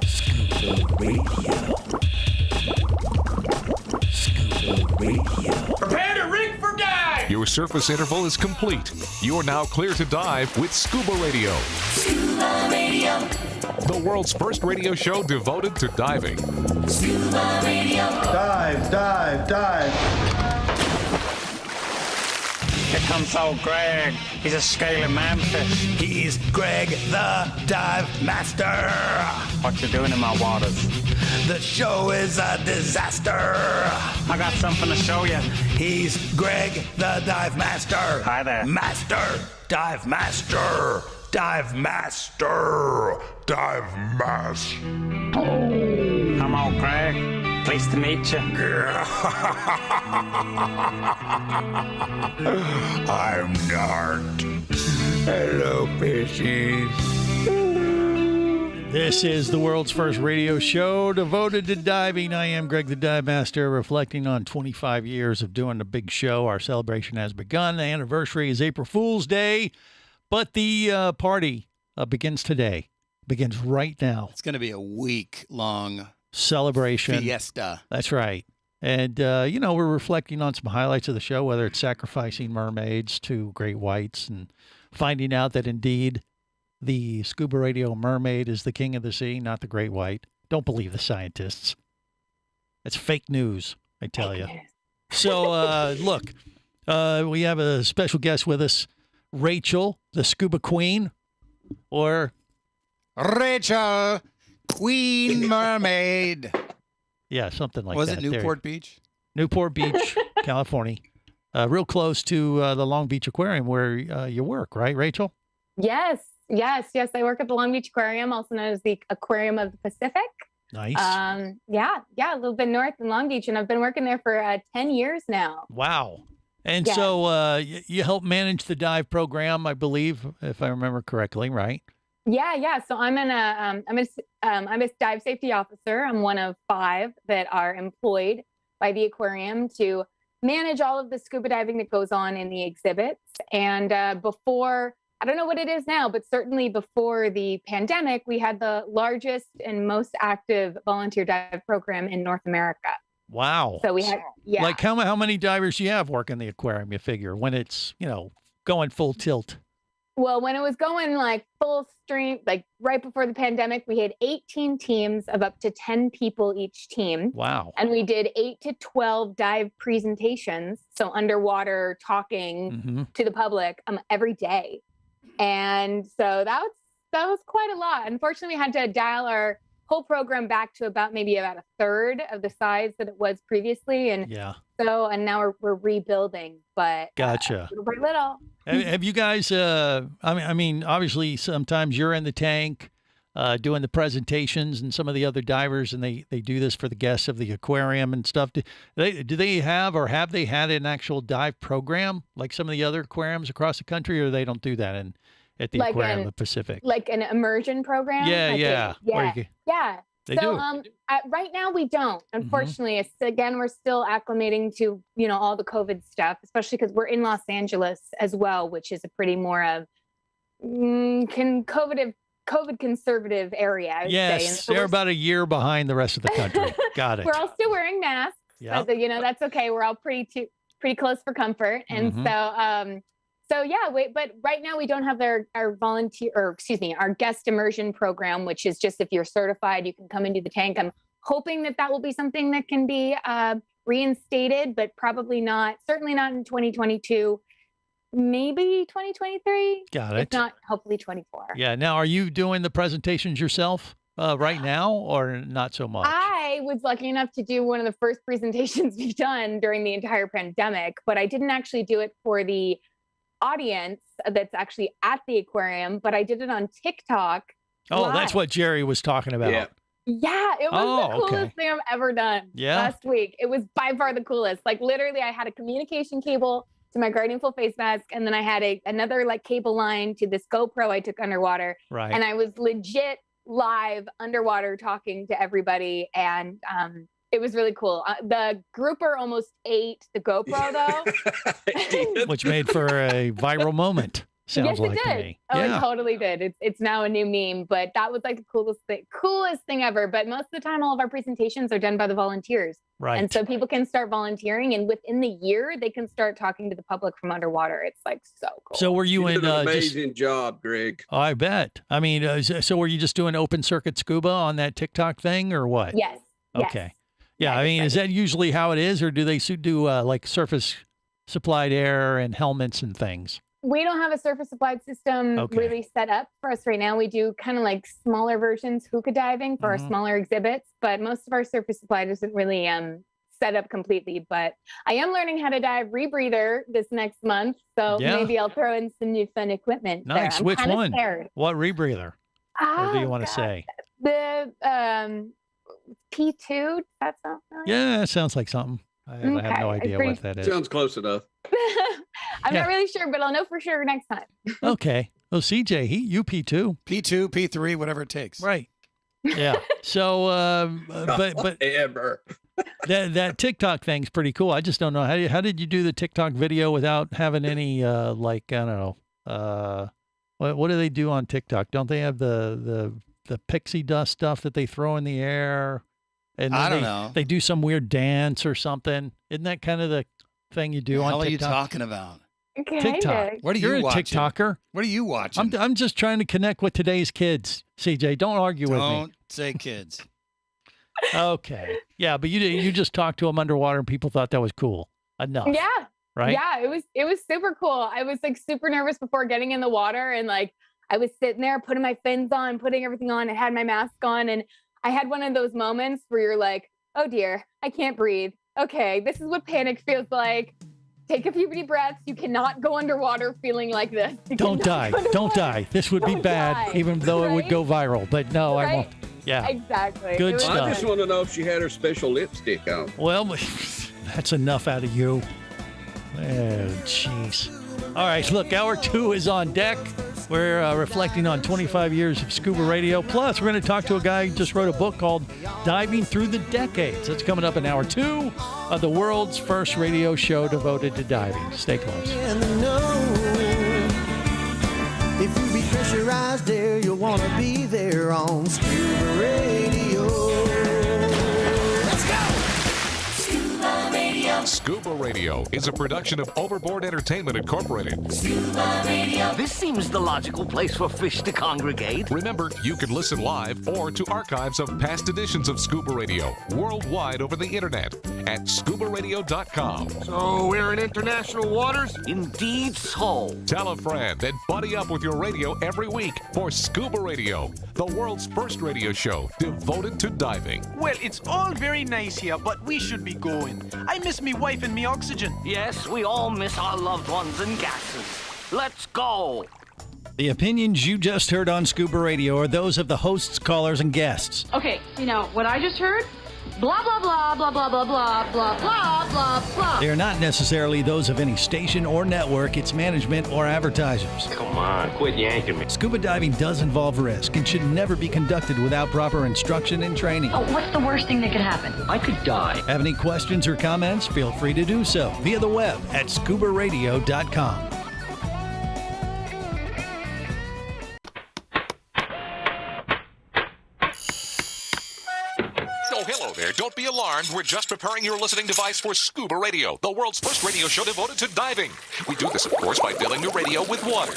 Scuba Radio. Scuba Radio. Prepare to rig for dive! Your surface interval is complete. You're now clear to dive with Scuba Radio. Scuba Scuba Radio. The world's first radio show devoted to diving. Scuba Radio. Dive, dive, dive. Here comes old Greg. He's a scaly manfish. He's Greg the Dive Master. What you doing in my waters? The show is a disaster. I got something to show you. He's Greg the Dive Master. Hi there. Master. Dive Master. Dive Master. Dive Master. Come on, Greg. Pleased to meet you. I'm Nart. Hello, fishies. This is the world's first radio show devoted to diving. I am Greg the Dive Master, reflecting on 25 years of doing the big show. Our celebration has begun. The anniversary is April Fool's Day, but the party begins today. Begins right now. It's going to be a week-long celebration. Fiesta. That's right. And, we're reflecting on some highlights of the show, whether it's sacrificing mermaids to great whites and finding out that indeed the Scuba Radio mermaid is the king of the sea, not the great white. Don't believe the scientists. It's fake news, I tell you. So, look, we have a special guest with us, Rachel, the Scuba Queen, or Rachel, Queen Mermaid. Yeah, something like that. Was it Newport Beach? Newport Beach, California. Real close to the Long Beach Aquarium where you work, right, Rachel? Yes. I work at the Long Beach Aquarium, also known as the Aquarium of the Pacific. Nice. Yeah, a little bit north in Long Beach, and I've been working there for 10 years now. Wow. And so you help manage the dive program, I believe, if I remember correctly, right? Yeah. So I'm a dive safety officer. I'm one of 5 that are employed by the aquarium to manage all of the scuba diving that goes on in the exhibits. And before, I don't know what it is now, but certainly before the pandemic, we had the largest and most active volunteer dive program in North America. Wow. So we had, Like how many divers do you have working the aquarium, you figure, when it's, going full tilt? Well, when it was going like full stream, like right before the pandemic, we had 18 teams of up to 10 people each team. Wow. And we did 8 to 12 dive presentations. So underwater talking to the public every day. And so that was quite a lot. Unfortunately, we had to dial our whole program back to about a third of the size that it was previously. And and now we're rebuilding, but gotcha. Little by little. Have you guys, I mean, obviously sometimes you're in the tank doing the presentations and some of the other divers, and they do this for the guests of the aquarium and stuff. Do they have or have they had an actual dive program like some of the other aquariums across the country, or they don't do that at the Aquarium of the Pacific? Like an immersion program? Yeah. They do. Right now we don't. Unfortunately, it's, again, we're still acclimating to, all the COVID stuff, especially because we're in Los Angeles as well, which is a pretty more of COVID conservative area, I would say. And so they're about a year behind the rest of the country. Got it. We're all still wearing masks. Yeah. But, that's okay. We're all pretty close for comfort. And but right now we don't have our guest immersion program, which is just if you're certified, you can come into the tank. I'm hoping that will be something that can be reinstated, but probably not, certainly not in 2022, maybe 2023. Got it. If not, hopefully 24. Yeah. Now, are you doing the presentations yourself right now or not so much? I was lucky enough to do one of the first presentations we've done during the entire pandemic, but I didn't actually do it for the audience that's actually at the aquarium, but I did it on TikTok. Oh, live. That's what Jerry was talking about. Yeah, it was the coolest thing I've ever done last week. It was by far the coolest. Like literally I had a communication cable to my Guardian Full face mask, and then I had another cable line to this GoPro I took underwater. Right. And I was legit live underwater talking to everybody, and it was really cool. The grouper almost ate the GoPro though. Which made for a viral moment. Sounds yes, like it to did. me. Oh, Yeah. it totally did. It's now a new meme, but that was like the coolest thing ever. But most of the time, all of our presentations are done by the volunteers. Right. And so people can start volunteering, and within the year, they can start talking to the public from underwater. It's like so cool. So were you did in an amazing job, Greg? Oh, I bet. I mean, so were you just doing open circuit scuba on that TikTok thing or what? Yes. Okay. Yeah. I mean, is that usually how it is, or do they do like surface supplied air and helmets and things? We don't have a surface supplied system really set up for us right now. We do kind of like smaller versions, hookah diving for our smaller exhibits, but most of our surface supplied isn't really set up completely. But I am learning how to dive rebreather this next month, so maybe I'll throw in some new fun equipment. Nice. There. Which one? Scared. What rebreather? What do you want to say? The P2. Does that sound right? Yeah, that sounds like something. I have no idea what that is. Sounds close enough. I'm not really sure, but I'll know for sure next time. Okay. Well, CJ, you P2. P2, P3, whatever it takes. Right. Yeah. So, but that TikTok thing's pretty cool. I just don't know how did you do the TikTok video without having any like I don't know what do they do on TikTok? Don't they have the pixie dust stuff that they throw in the air? And I don't know. They do some weird dance or something. Isn't that kind of the thing you do on TikTok? What are you talking about? TikTok. What are you You're watching? a TikToker. What are you watching? I'm just trying to connect with today's kids. CJ, don't argue with me. Don't say kids. Okay. Yeah, but you just talked to them underwater and people thought that was cool enough. Yeah. Right? Yeah, it was super cool. I was like super nervous before getting in the water, and like I was sitting there putting my fins on, putting everything on. I had my mask on, and I had one of those moments where you're like, oh dear, I can't breathe. Okay, this is what panic feels like. Take a few deep breaths. You cannot go underwater feeling like this. Don't die. Don't die. This would be bad, even though it would go viral. But no, I won't. Yeah. Exactly. Good stuff. I just want to know if she had her special lipstick on. Well, that's enough out of you. Oh, jeez. All right, look, hour 2 is on deck. We're reflecting on 25 years of Scuba Radio. Plus, we're going to talk to a guy who just wrote a book called Diving Through the Decades. That's coming up in hour 2 of the world's first radio show devoted to diving. Stay close. If you be pressurized there, you'll want to be there on Scuba Radio. Let's go! Scuba Radio. Scuba Radio is a production of Overboard Entertainment Incorporated. Scuba Radio. This seems the logical place for fish to congregate. Remember, you can listen live or to archives of past editions of Scuba Radio worldwide over the internet at ScubaRadio.com. So we're in international waters? Indeed so. Tell a friend and buddy up with your radio every week for Scuba Radio, the world's first radio show devoted to diving. Well, it's all very nice here, but we should be going. I miss me wife and me oxygen. Yes, we all miss our loved ones and gases. Let's go. The opinions you just heard on Scuba Radio are those of the hosts, callers, and guests. Okay, what I just heard? Blah, blah, blah, blah, blah, blah, blah, blah, blah, blah, blah. They are not necessarily those of any station or network, its management, or advertisers. Come on, quit yanking me. Scuba diving does involve risk and should never be conducted without proper instruction and training. Oh, what's the worst thing that could happen? I could die. Have any questions or comments? Feel free to do so via the web at ScubaRadio.com. Oh, hello there. Don't be alarmed. We're just preparing your listening device for Scuba Radio, the world's first radio show devoted to diving. We do this, of course, by filling the radio with water.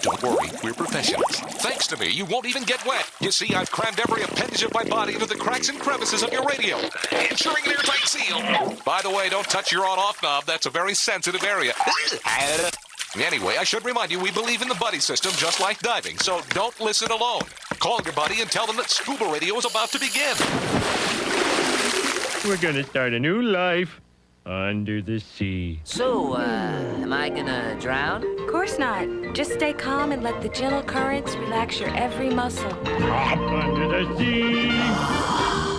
Don't worry, we're professionals. Thanks to me, you won't even get wet. You see, I've crammed every appendage of my body into the cracks and crevices of your radio, ensuring an airtight seal. By the way, don't touch your on-off knob. That's a very sensitive area. Anyway, I should remind you, we believe in the buddy system just like diving, so don't listen alone. Call your buddy and tell them that Scuba Radio is about to begin. We're gonna start a new life under the sea. So, am I gonna drown? Of course not. Just stay calm and let the gentle currents relax your every muscle. Under the sea,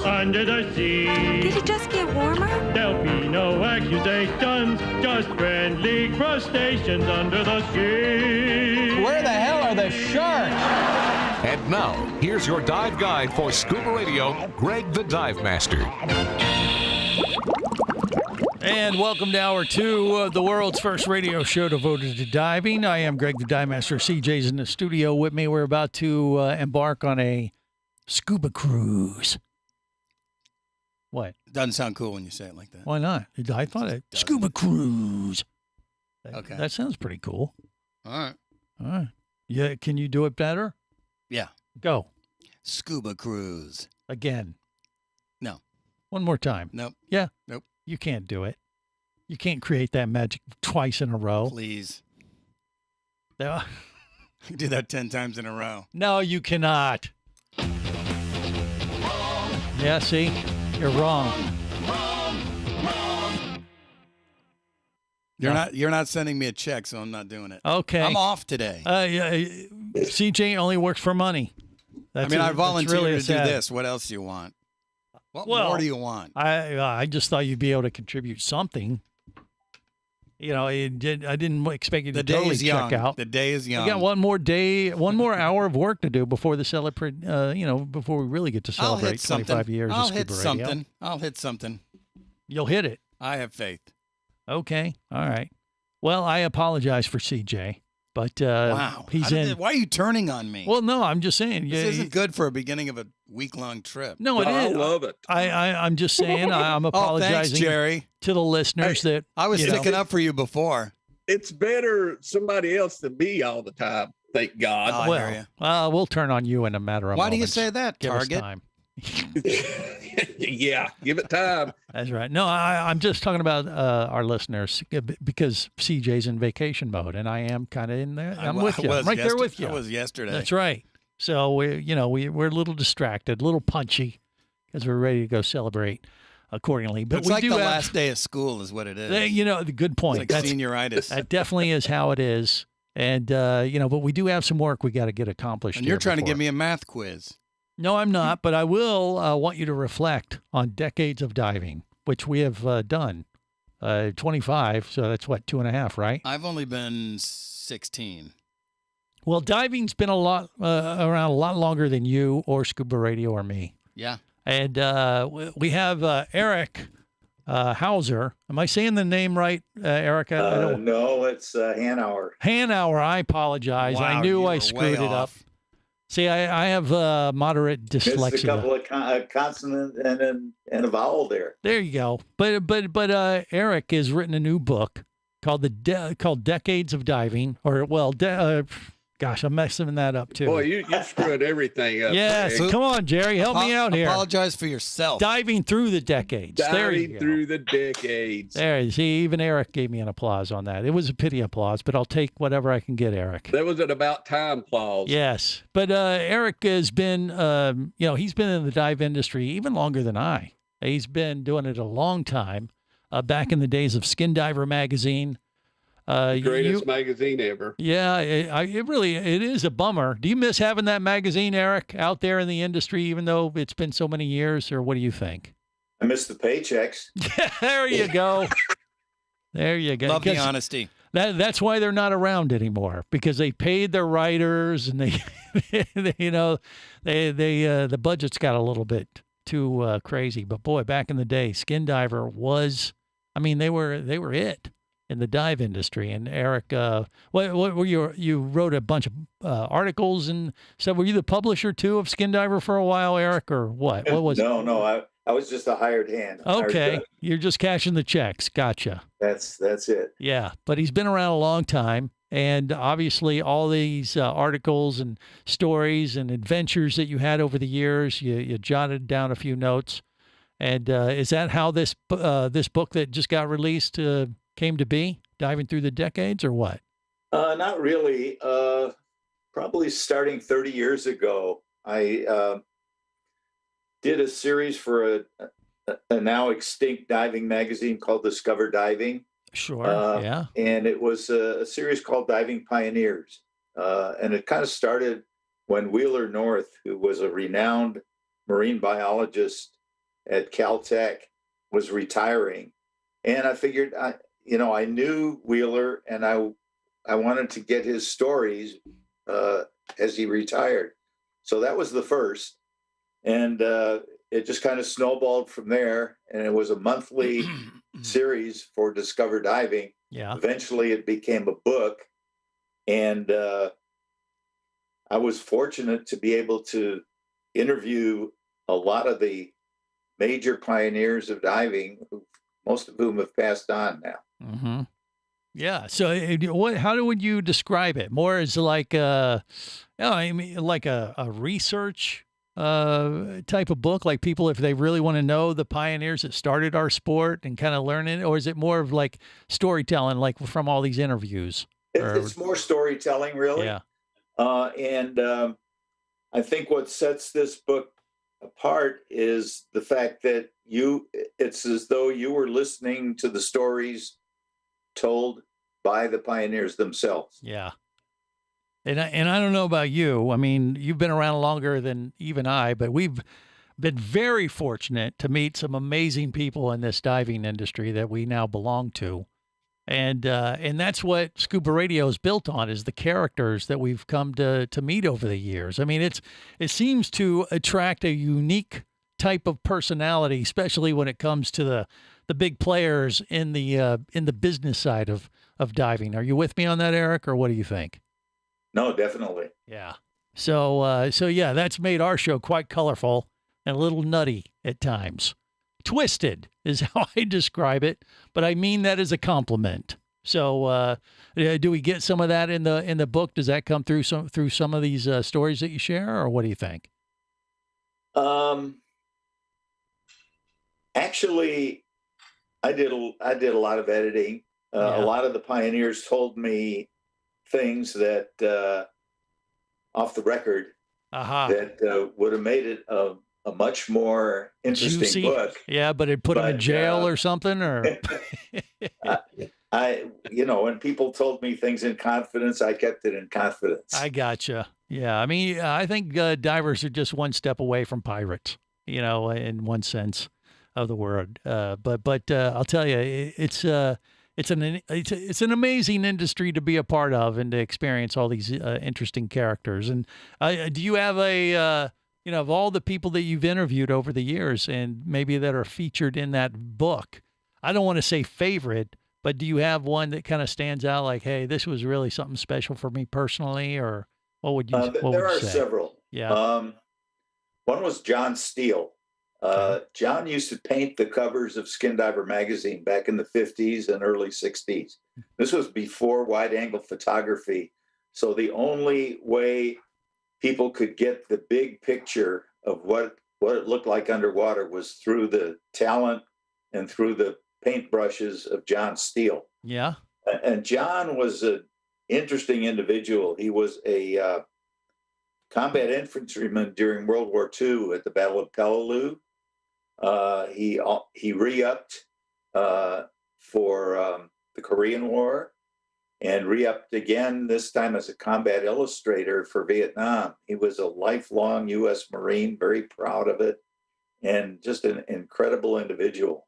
under the sea. Did it just get warmer? There'll be no accusations, just friendly crustaceans under the sea. Where the hell are the sharks? And now, here's your dive guide for Scuba Radio, Greg the Dive Master. And welcome to Hour 2 of the world's first radio show devoted to diving. I am Greg the Dive Master. CJ's in the studio with me. We're about to embark on a scuba cruise. What? Doesn't sound cool when you say it like that. Why not? I thought it. Scuba cruise. Okay. That sounds pretty cool. All right. Yeah. Can you do it better? Yeah. Go. Scuba cruise. Again. No. One more time. Nope. Yeah. Nope. You can't do it. You can't create that magic twice in a row. Please. No. You do that 10 times in a row. No, you cannot. Yeah, see? You're wrong. You're not sending me a check, so I'm not doing it. Okay. I'm off today. CJ only works for money. I volunteered to do this. What else do you want? What more do you want? I just thought you'd be able to contribute something. I didn't expect you to totally check out. The day is young. We got one more day, one more hour of work to do before before we really get to celebrate 25 years of Scuba Radio. I'll hit something. You'll hit it. I have faith. Okay. All right. Well, I apologize for CJ, but wow, why are you turning on me? Well, no, I'm just saying this isn't good for a beginning of a week-long trip. No, it is. I love it. I'm just saying I'm apologizing thanks, Jerry. To the listeners that I was sticking up for you before. It's better somebody else than me all the time. Thank God. We'll turn on you in a matter of Why moments. do you say that, Give Target? us time. Yeah, give it time. That's right. No, I'm just talking about our listeners because CJ's in vacation mode, and I am kind of in there. I'm with you. I'm right there with you. I was yesterday. That's right. So we're a little distracted, a little punchy, because we're ready to go celebrate accordingly. But it's like the last day of school is what it is. The good point. It's like senioritis. That definitely is how it is. And but we do have some work we got to get accomplished. And you're trying to give me a math quiz. No, I'm not, but I will want you to reflect on decades of diving, which we have done. 25, so that's what, 2.5, right? I've only been 16. Well, diving's been around a lot longer than you or Scuba Radio or me. Yeah. And we have Eric Hauser. Am I saying the name right, Eric? No, it's Hanauer. Hanauer, I apologize. Wow, I knew I screwed it up. See, I have moderate dyslexia. Missed a couple of consonant and a vowel there. There you go. But Eric has written a new book called Decades of Diving, gosh, I'm messing that up too. Boy, you screwed everything up. Yes, come on, Jerry, help me out here. Apologize for yourself. Diving through the decades. Diving through the decades. There, see, even Eric gave me an applause on that. It was a pity applause, but I'll take whatever I can get, Eric. That was an about time applause. Yes, but Eric has been, he's been in the dive industry even longer than I. He's been doing it a long time, back in the days of Skin Diver magazine. Greatest magazine ever. Yeah, it is a bummer. Do you miss having that magazine, Eric, out there in the industry, even though it's been so many years, or what do you think? I miss the paychecks. There you go. There you go. Love the honesty. That's why they're not around anymore, because they paid their writers and the budget's got a little bit too crazy. But boy, back in the day, Skin Diver was, they were it in the dive industry. And Eric, what were you wrote a bunch of articles and stuff. Were you the publisher too of Skin Diver for a while, Eric, or what? What was? No, I was just a hired hand. Okay, you're just cashing the checks. Gotcha. That's it. Yeah, but he's been around a long time, and obviously all these articles and stories and adventures that you had over the years, you jotted down a few notes. And is that how this book that just got released came to be, diving through the decades, or what? Not really. Probably starting 30 years ago, I did a series for a now extinct diving magazine called Discover Diving. Sure, yeah. And it was a series called Diving Pioneers. And it kind of started when Wheeler North, who was a renowned marine biologist at Caltech, was retiring. And I figured, I knew Wheeler, and I wanted to get his stories as he retired. So that was the first. And it just kind of snowballed from there. And it was a monthly series for Discover Diving. Yeah. Eventually, it became a book, and I was fortunate to be able to interview a lot of the major pioneers of diving, most of whom have passed on now. Mm-hmm. Yeah. So, how would you describe it? More as like like a research type of book, like people, if they really want to know the pioneers that started our sport and kind of learn it, or is it more of like storytelling, like from all these interviews? It's more storytelling, really. Yeah. And I think what sets this book apart is the fact that it's as though you were listening to the stories told by the pioneers themselves. Yeah. And I don't know about you. I mean, you've been around longer than even I, but we've been very fortunate to meet some amazing people in this diving industry that we now belong to. And that's what Scuba Radio is built on, is the characters that we've come to meet over the years. I mean, it seems to attract a unique type of personality, especially when it comes to the big players in the business side of diving. Are you with me on that, Eric, or what do you think? No, definitely. Yeah. So yeah, that's made our show quite colorful and a little nutty at times. Twisted is how I describe it, but I mean that as a compliment. So, do we get some of that in the book? Does that come through some of these stories that you share, or what do you think? Actually, I did a lot of editing. A lot of the pioneers told me things that off the record that would have made it a much more interesting Juicy book. Yeah, but it put him in jail or something, or when people told me things in confidence, I kept it in confidence. I gotcha. Yeah, I mean, I think divers are just one step away from pirates, in one sense of the word. But I'll tell you, it's an amazing industry to be a part of and to experience all these interesting characters. And do you have of all the people that you've interviewed over the years and maybe that are featured in that book, I don't want to say favorite, but do you have one that kind of stands out like, hey, this was really something special for me personally, or what would you say? There are several. Yeah. One was John Steele. John used to paint the covers of Skin Diver magazine back in the 50s and early 60s. This was before wide-angle photography. So the only way people could get the big picture of what it looked like underwater was through the talent and through the paintbrushes of John Steele. Yeah. And John was an interesting individual. He was a combat infantryman during World War II at the Battle of Peleliu. He re-upped for the Korean War, and re-upped again, this time as a combat illustrator for Vietnam. He was a lifelong U.S. Marine, very proud of it, and just an incredible individual.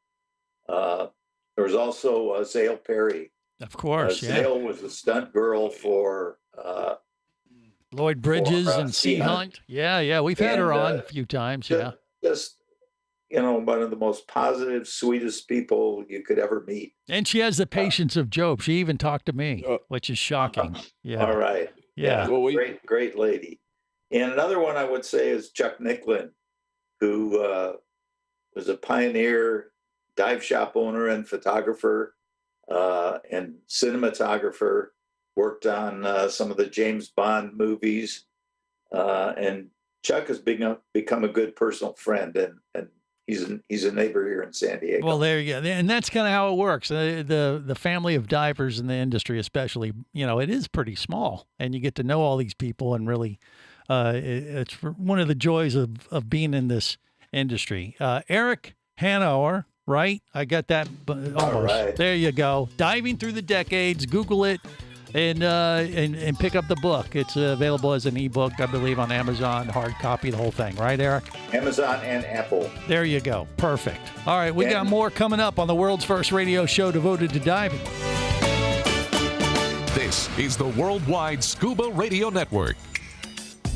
There was also Zale Perry. Of course, Zale was a stunt girl for Lloyd Bridges and Sea Hunt. Yeah, we've had her on a few times. Just one of the most positive, sweetest people you could ever meet. And she has the patience of Job. She even talked to me, which is shocking. Yeah. All right. Yeah. Well, great lady. And another one I would say is Chuck Nicklin, who was a pioneer dive shop owner and photographer and cinematographer, worked on some of the James Bond movies. And Chuck has become a good personal friend, and he's a neighbor here in San Diego. Well, there you go. And that's kind of how it works. The family of divers in the industry, especially, it is pretty small, and you get to know all these people, and really, it's one of the joys of being in this industry. Eric Hanauer, right? I got that almost. All right. There you go. Diving Through the Decades. Google it. And pick up the book. It's available as an ebook, I believe, on Amazon, hard copy, the whole thing. Right, Eric? Amazon and Apple. There you go. Perfect. All right, we got more coming up on the world's first radio show devoted to diving. This is the Worldwide Scuba Radio Network.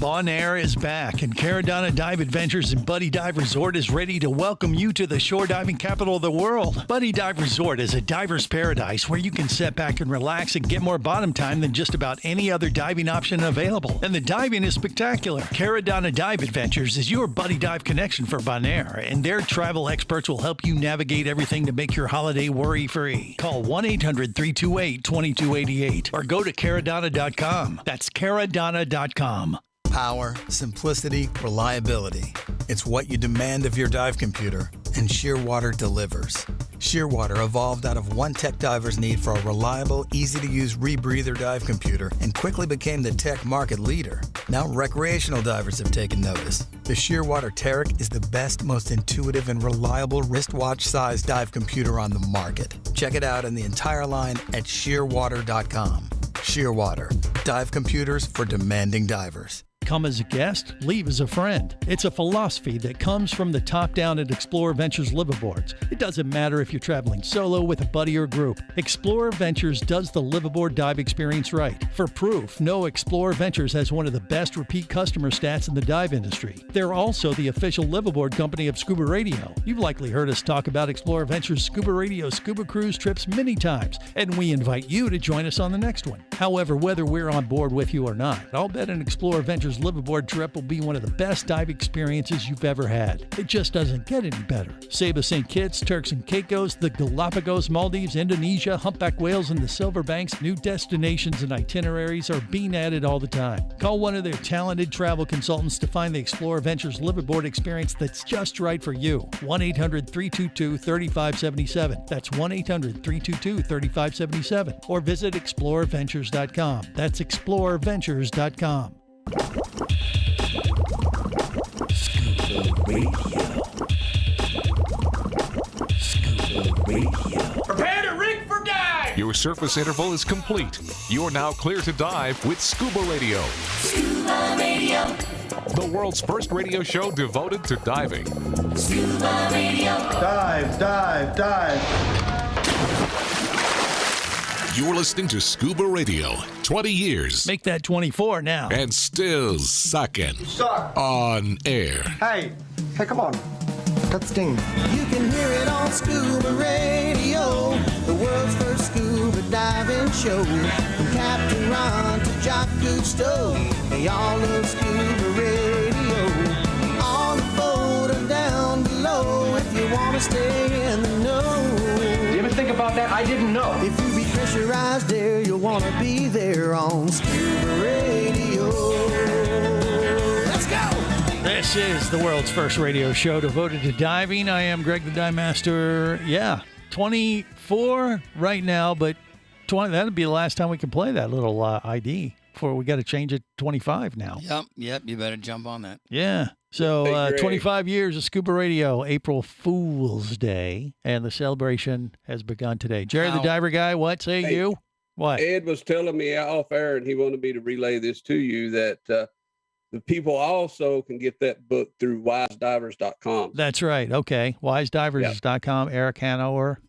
Bonaire is back, and Caradonna Dive Adventures and Buddy Dive Resort is ready to welcome you to the shore diving capital of the world. Buddy Dive Resort is a diver's paradise where you can sit back and relax and get more bottom time than just about any other diving option available. And the diving is spectacular. Caradonna Dive Adventures is your Buddy Dive connection for Bonaire, and their travel experts will help you navigate everything to make your holiday worry-free. Call 1-800-328-2288 or go to caradonna.com. That's caradonna.com. Power, simplicity, reliability. It's what you demand of your dive computer, and Shearwater delivers. Shearwater evolved out of one tech diver's need for a reliable, easy-to-use rebreather dive computer and quickly became the tech market leader. Now recreational divers have taken notice. The Shearwater Taric is the best, most intuitive, and reliable wristwatch-sized dive computer on the market. Check it out in the entire line at shearwater.com. Shearwater, dive computers for demanding divers. Come as a guest, leave as a friend. It's a philosophy that comes from the top down at Explorer Ventures liveaboards. It doesn't matter if you're traveling solo, with a buddy, or group. Explorer Ventures does the liveaboard dive experience right. For proof, know Explorer Ventures has one of the best repeat customer stats in the dive industry. They're also the official liveaboard company of Scuba Radio. You've likely heard us talk about Explorer Ventures Scuba Radio scuba cruise trips many times, and we invite you to join us on the next one. However, whether we're on board with you or not, I'll bet an Explorer Ventures liveaboard trip will be one of the best dive experiences you've ever had. It just doesn't get any better. Saba St. Kitts, Turks and Caicos, the Galapagos, Maldives, Indonesia, humpback whales, and the Silver Banks, new destinations and itineraries are being added all the time. Call one of their talented travel consultants to find the Explorer Ventures liveaboard experience that's just right for you. 1-800-322-3577. That's 1-800-322-3577. Or visit explorerventures.com. That's explorerventures.com. Scuba Radio. Scuba Radio. Prepare to rig for dive! Your surface interval is complete. You're now clear to dive with Scuba Radio. Scuba Radio. The world's first radio show devoted to diving. Scuba Radio. Dive, dive, dive. You're listening to Scuba Radio. 20 years. Make that 24 now. And still sucking. Suck. On air. Hey, come on. That sting. You can hear it on Scuba Radio, the world's first scuba diving show. From Captain Ron to Jock Gusto, they all love Scuba Radio. On the boat or down below, if you want to stay in the know. You ever think about that? I didn't know. If you be pressurized there, you'll want to be there on Scuba Radio. Let's go! This is the world's first radio show devoted to diving. I am Greg the Dive Master. Yeah, 24 right now, but 20. That'll be the last time we can play that little ID before we got to change it to 25 now. Yep. You better jump on that. Yeah. So 25 years of Scuba Radio, April Fool's Day, and the celebration has begun today. Jerry the Diver Guy, what say you? What? Ed was telling me off air, and he wanted me to relay this to you, that the people also can get that book through wisedivers.com. That's right. Okay. Wisedivers.com, Eric Hanover.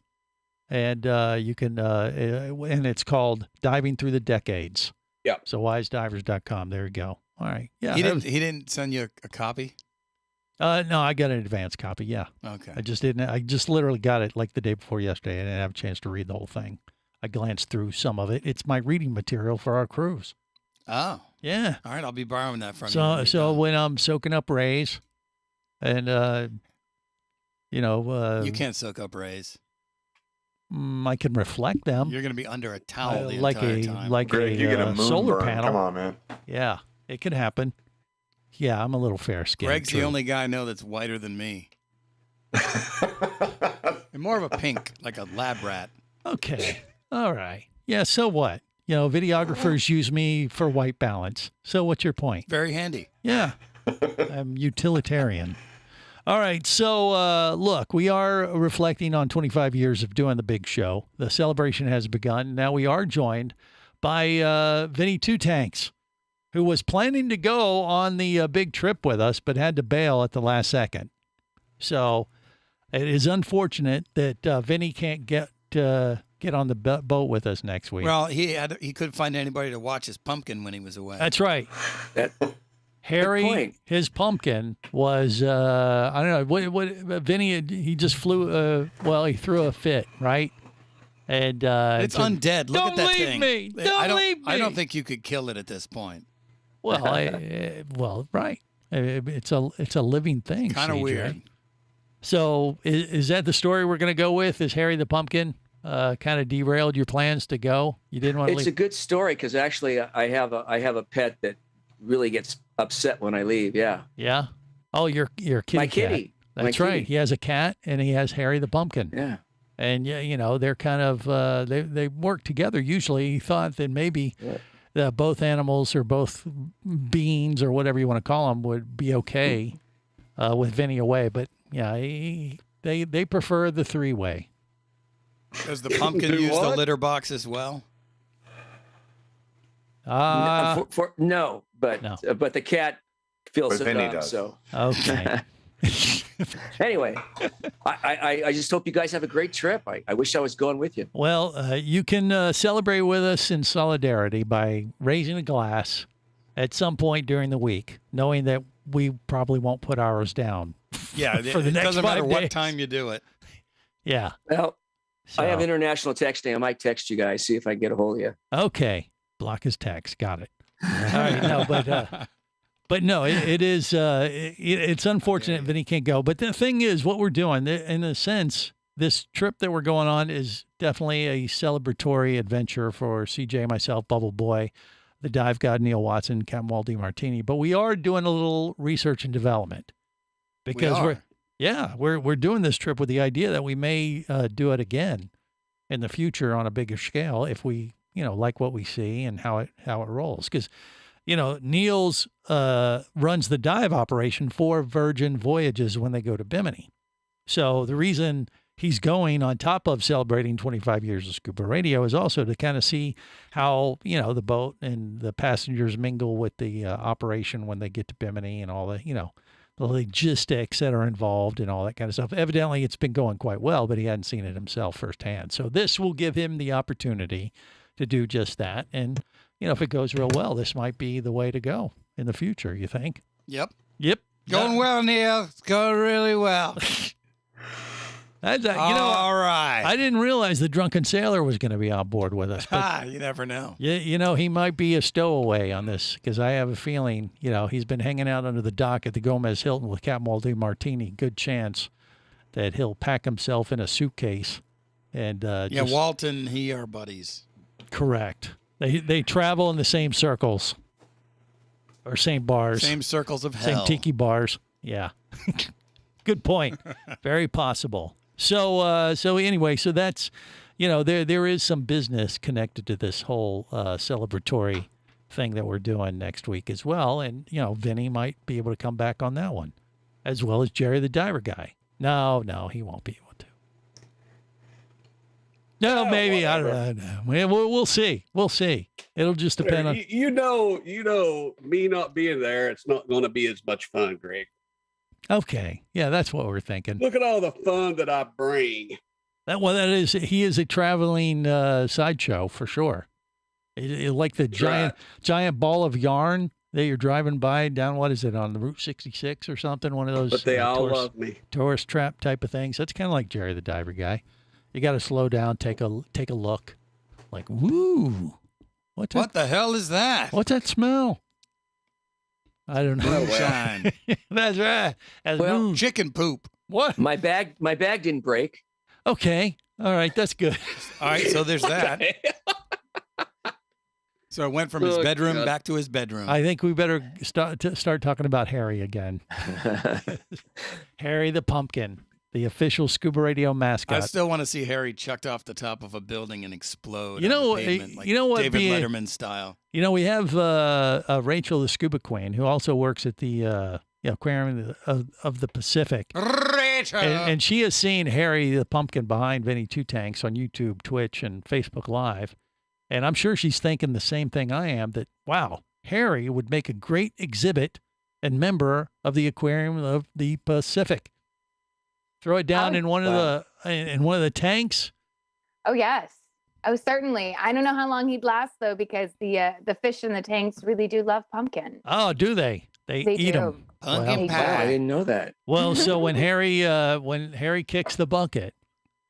And you can, and it's called Diving Through the Decades. Yeah. So wisedivers.com. There you go. All right. Yeah. He didn't send you a copy? No, I got an advance copy. Yeah. Okay. I just literally got it like the day before yesterday. I didn't have a chance to read the whole thing. I glanced through some of it. It's my reading material for our cruise. Oh. Yeah. All right. I'll be borrowing that from you. So when I'm soaking up rays and, you can't soak up rays. I can reflect them. You're going to be under a towel the like entire time. Like Greg, you get a moon solar burn. panel. Come on, man. Yeah, it could happen. Yeah, I'm a little fair-skinned. Greg's the only guy I know that's whiter than me. And more of a pink, like a lab rat. Okay. All right. Yeah, so what? Videographers use me for white balance. So what's your point? Very handy. Yeah. I'm utilitarian. All right. So, look, we are reflecting on 25 years of doing the big show. The celebration has begun. Now we are joined by Vinny Two Tanks, who was planning to go on the big trip with us, but had to bail at the last second. So it is unfortunate that Vinny can't get on the boat with us next week. Well, he couldn't find anybody to watch his pumpkin when he was away. That's right. Harry, his pumpkin was, I don't know, what Vinny, he just flew, he threw a fit, right? And it's undead. Look at that leave thing. Me. Don't leave me. I don't think you could kill it at this point. Well, right. It's a living thing. Kind of weird. So is that the story we're going to go with? Is Harry the Pumpkin kind of derailed your plans to go? You didn't want to leave? It's a good story because actually I have a pet that really gets upset when I leave. Yeah. Yeah. Oh, your kitty. My kitty. Cat. That's My right. kitty. He has a cat and he has Harry the Pumpkin. Yeah. And they're kind of they work together. Usually, he thought that maybe both animals or both beings or whatever you want to call them would be okay with Vinny away. But yeah, they prefer the three-way. Does the pumpkin use the litter box as well? No, but the cat feels it Vinny up. does. So okay. Anyway, I just hope you guys have a great trip. I wish I was going with you. Well, you can celebrate with us in solidarity by raising a glass at some point during the week, knowing that we probably won't put ours down. Yeah, for the next doesn't matter 5 what days. time you do it. Yeah. Well, I have international texting. I might text you guys, see if I can get a hold of you. Okay. Block his text. Got it. All right. No, but no, it is. It's unfortunate Vinny can't go. But the thing is, what we're doing, in a sense, this trip that we're going on is definitely a celebratory adventure for CJ, myself, Bubble Boy, the dive god Neil Watson, Captain Walt DiMartini. But we are doing a little research and development because we're doing this trip with the idea that we may do it again in the future on a bigger scale if we like what we see and how it rolls. Because Neil's runs the dive operation for Virgin Voyages when they go to Bimini. So the reason he's going on top of celebrating 25 years of Scuba Radio is also to kind of see how, the boat and the passengers mingle with the operation when they get to Bimini and all the, the logistics that are involved and all that kind of stuff. Evidently, it's been going quite well, but he hadn't seen it himself firsthand. So this will give him the opportunity to do just that. And if it goes real well, this might be the way to go in the future, you think? Yep. Going well, Neil. It's going really well. All right. I didn't realize the drunken sailor was going to be on board with us. You never know. Yeah, he might be a stowaway on this because I have a feeling, he's been hanging out under the dock at the Gomez Hilton with Captain Walt DiMartini. Good chance that he'll pack himself in a suitcase and Walt and he are buddies. Correct. They travel in the same circles or same bars. Same circles of hell. Same tiki bars. Yeah. Good point. Very possible. So anyway, so that's, there is some business connected to this whole celebratory thing that we're doing next week as well. And, Vinny might be able to come back on that one as well as Jerry the Diver Guy. No, he won't be able to. No, maybe. Whatever. I don't know. We'll see. We'll see. It'll just depend on. You know, me not being there, it's not going to be as much fun, Greg. Okay. Yeah, that's what we're thinking. Look at all the fun that I bring. He is a traveling sideshow for sure. Like the giant ball of yarn that you're driving by down, what is it, on the Route 66 or something? One of those. But they all love me. Tourist trap type of things. That's kind of like Jerry the Diver Guy. You got to slow down, take a look. Like, woo. What the hell is that? What's that smell? I don't know. Moonshine. That's right. Chicken poop. What? My bag didn't break. Okay. All right. That's good. All right. So there's that. So it went from his bedroom back to his bedroom. I think we better start talking about Harry again. Harry the Pumpkin, the official Scuba Radio mascot. I still want to see Harry chucked off the top of a building and explode. You know, on the pavement, like you know what? David Letterman style. We have Rachel, the Scuba Queen, who also works at the Aquarium of the Pacific. Rachel! And she has seen Harry the Pumpkin behind Vinny Two Tanks on YouTube, Twitch, and Facebook Live. And I'm sure she's thinking the same thing I am, that, wow, Harry would make a great exhibit and member of the Aquarium of the Pacific. Throw it down in one of the tanks. Oh, yes. Oh, certainly. I don't know how long he'd last, though, because the fish in the tanks really do love pumpkin. Oh, do they? They eat them. Pumpkin Wow, I didn't know that. Well, so when Harry kicks the bucket,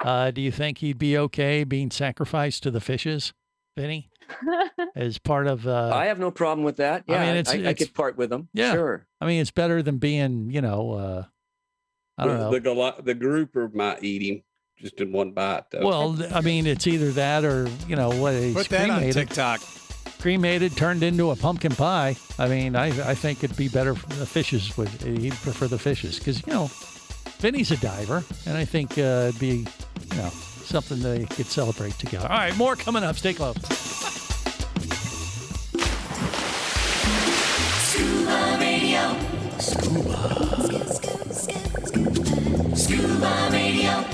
do you think he'd be okay being sacrificed to the fishes, Vinny? As part of I have no problem with that. Yeah, I mean, I could part with them. Yeah, sure. I mean, it's better than being, I don't know. The grouper might eat him just in one bite, though. Well, I mean, it's either that or, what he's Put that on cremated. TikTok. Cremated, turned into a pumpkin pie. I mean, I think it'd be better for the fishes. He'd prefer the fishes because, Vinny's a diver, and I think it'd be, something they could celebrate together. All right, more coming up. Stay close. Scuba Radio. Scuba Radio.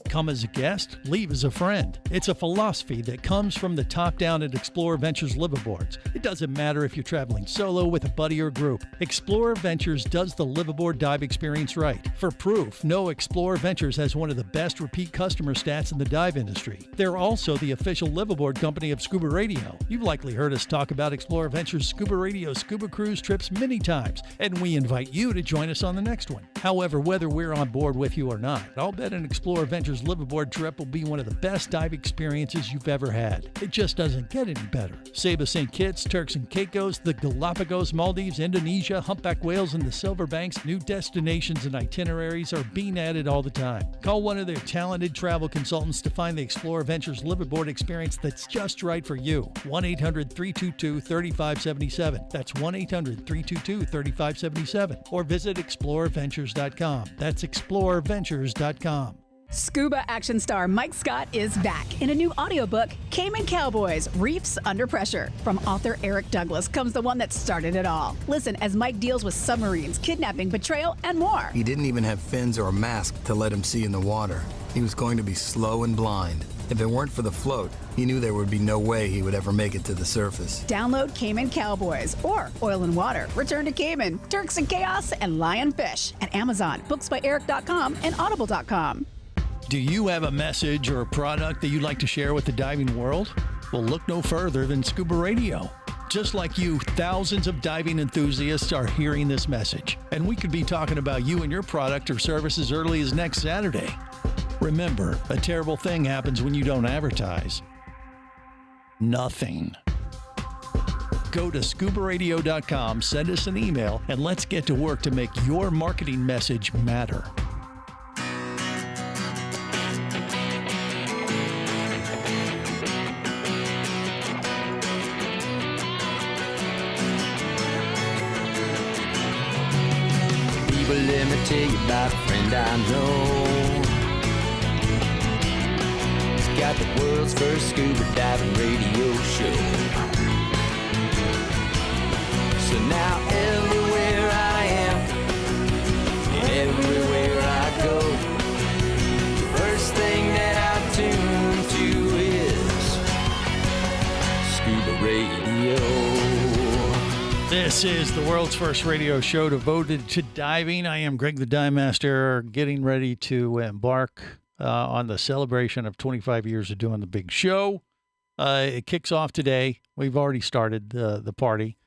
Come as a guest, leave as a friend. It's a philosophy that comes from the top down at Explorer Ventures liveaboards. It doesn't matter if you're traveling solo, with a buddy, or group. Explorer Ventures does the liveaboard dive experience right. For proof, know Explorer Ventures has one of the best repeat customer stats in the dive industry. They're also the official liveaboard company of Scuba Radio. You've likely heard us talk about Explorer Ventures Scuba Radio scuba cruise trips many times, and we invite you to join us on the next one. However, whether we're on board with you or not, I'll bet an Explorer Ventures liveaboard trip will be one of the best dive experiences you've ever had. It just doesn't get any better. Saba St. Kitts, Turks and Caicos, the Galapagos, Maldives, Indonesia, humpback whales, and the Silver Banks, new destinations and itineraries are being added all the time. Call one of their talented travel consultants to find the Explorer Ventures liveaboard experience that's just right for you. 1-800-322-3577. That's 1-800-322-3577. Or visit explorerventures.com. That's explorerventures.com. Scuba action star Mike Scott is back in a new audiobook, Cayman Cowboys, Reefs Under Pressure. From author Eric Douglas comes the one that started it all. Listen as Mike deals with submarines, kidnapping, betrayal, and more. He didn't even have fins or a mask to let him see in the water. He was going to be slow and blind. If it weren't for the float, he knew there would be no way he would ever make it to the surface. Download Cayman Cowboys or Oil and Water, Return to Cayman, Turks and Chaos, and Lionfish at Amazon, booksbyeric.com, and audible.com. Do you have a message or a product that you'd like to share with the diving world? Well, look no further than Scuba Radio. Just like you, thousands of diving enthusiasts are hearing this message, and we could be talking about you and your product or service as early as next Saturday. Remember, a terrible thing happens when you don't advertise. Nothing. Go to ScubaRadio.com, send us an email, and let's get to work to make your marketing message matter. Let me tell you about a friend I know. He's got the world's first scuba diving radio show. So now everywhere I am, and everywhere I go, the first thing that I tune to is Scuba Radio. This is the world's first radio show devoted to diving. I am Greg the Dive Master, getting ready to embark on the celebration of 25 years of doing the big show. It kicks off today. We've already started the party.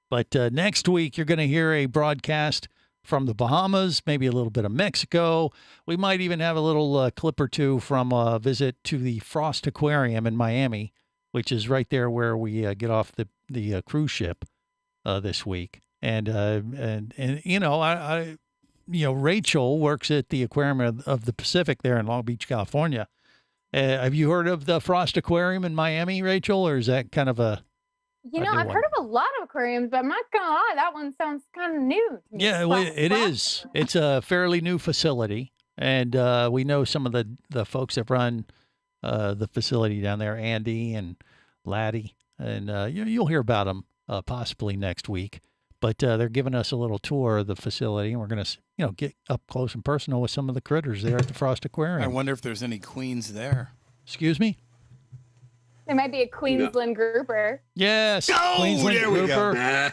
But next week, you're going to hear a broadcast from the Bahamas, maybe a little bit of Mexico. We might even have a little clip or two from a visit to the Frost Aquarium in Miami, which is right there where we get off the cruise ship. This week, and Rachel works at the Aquarium of the Pacific there in Long Beach, California. Have you heard of the Frost Aquarium in Miami, Rachel, or is that kind of a? I've heard of a lot of aquariums, but I'm not gonna lie, that one sounds kind of new to me. Yeah, it is. It's a fairly new facility, and we know some of the folks that run the facility down there, Andy and Laddie, and you'll hear about them. Possibly next week, but they're giving us a little tour of the facility, and we're going to, get up close and personal with some of the critters there at the Frost Aquarium. I wonder if there's any queens there. Excuse me? There might be a Queensland grouper. Yes, Queensland grouper,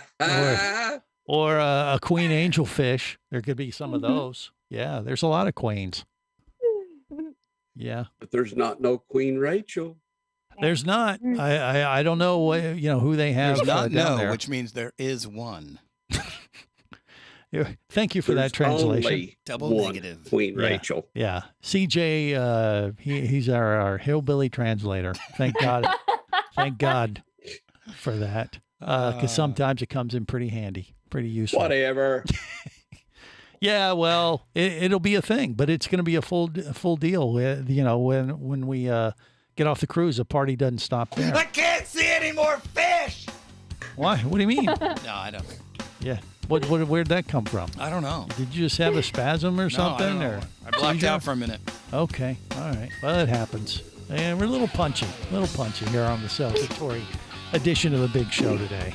or a queen angelfish. There could be some of those. Yeah, there's a lot of queens. Yeah, but there's not no Queen Rachel. There's not. I don't know what, who they have. There's not down there. which means there is one. Thank you for that translation. Only Double one negative. Queen Yeah. Rachel. Yeah. CJ, he's our hillbilly translator. Thank God. Thank God for that. Because sometimes it comes in pretty handy, pretty useful. Whatever. Yeah, well, it'll be a thing, but it's going to be a full deal. When we get off the cruise, the party doesn't stop there. I can't see any more fish. Why? What do you mean? No, I don't. Yeah. Where'd that come from? I don't know. Did you just have a spasm or something? I don't know. Or I blacked out for a minute. Okay. All right. Well, it happens. And we're a little punchy here on the celebratory edition of the big show today.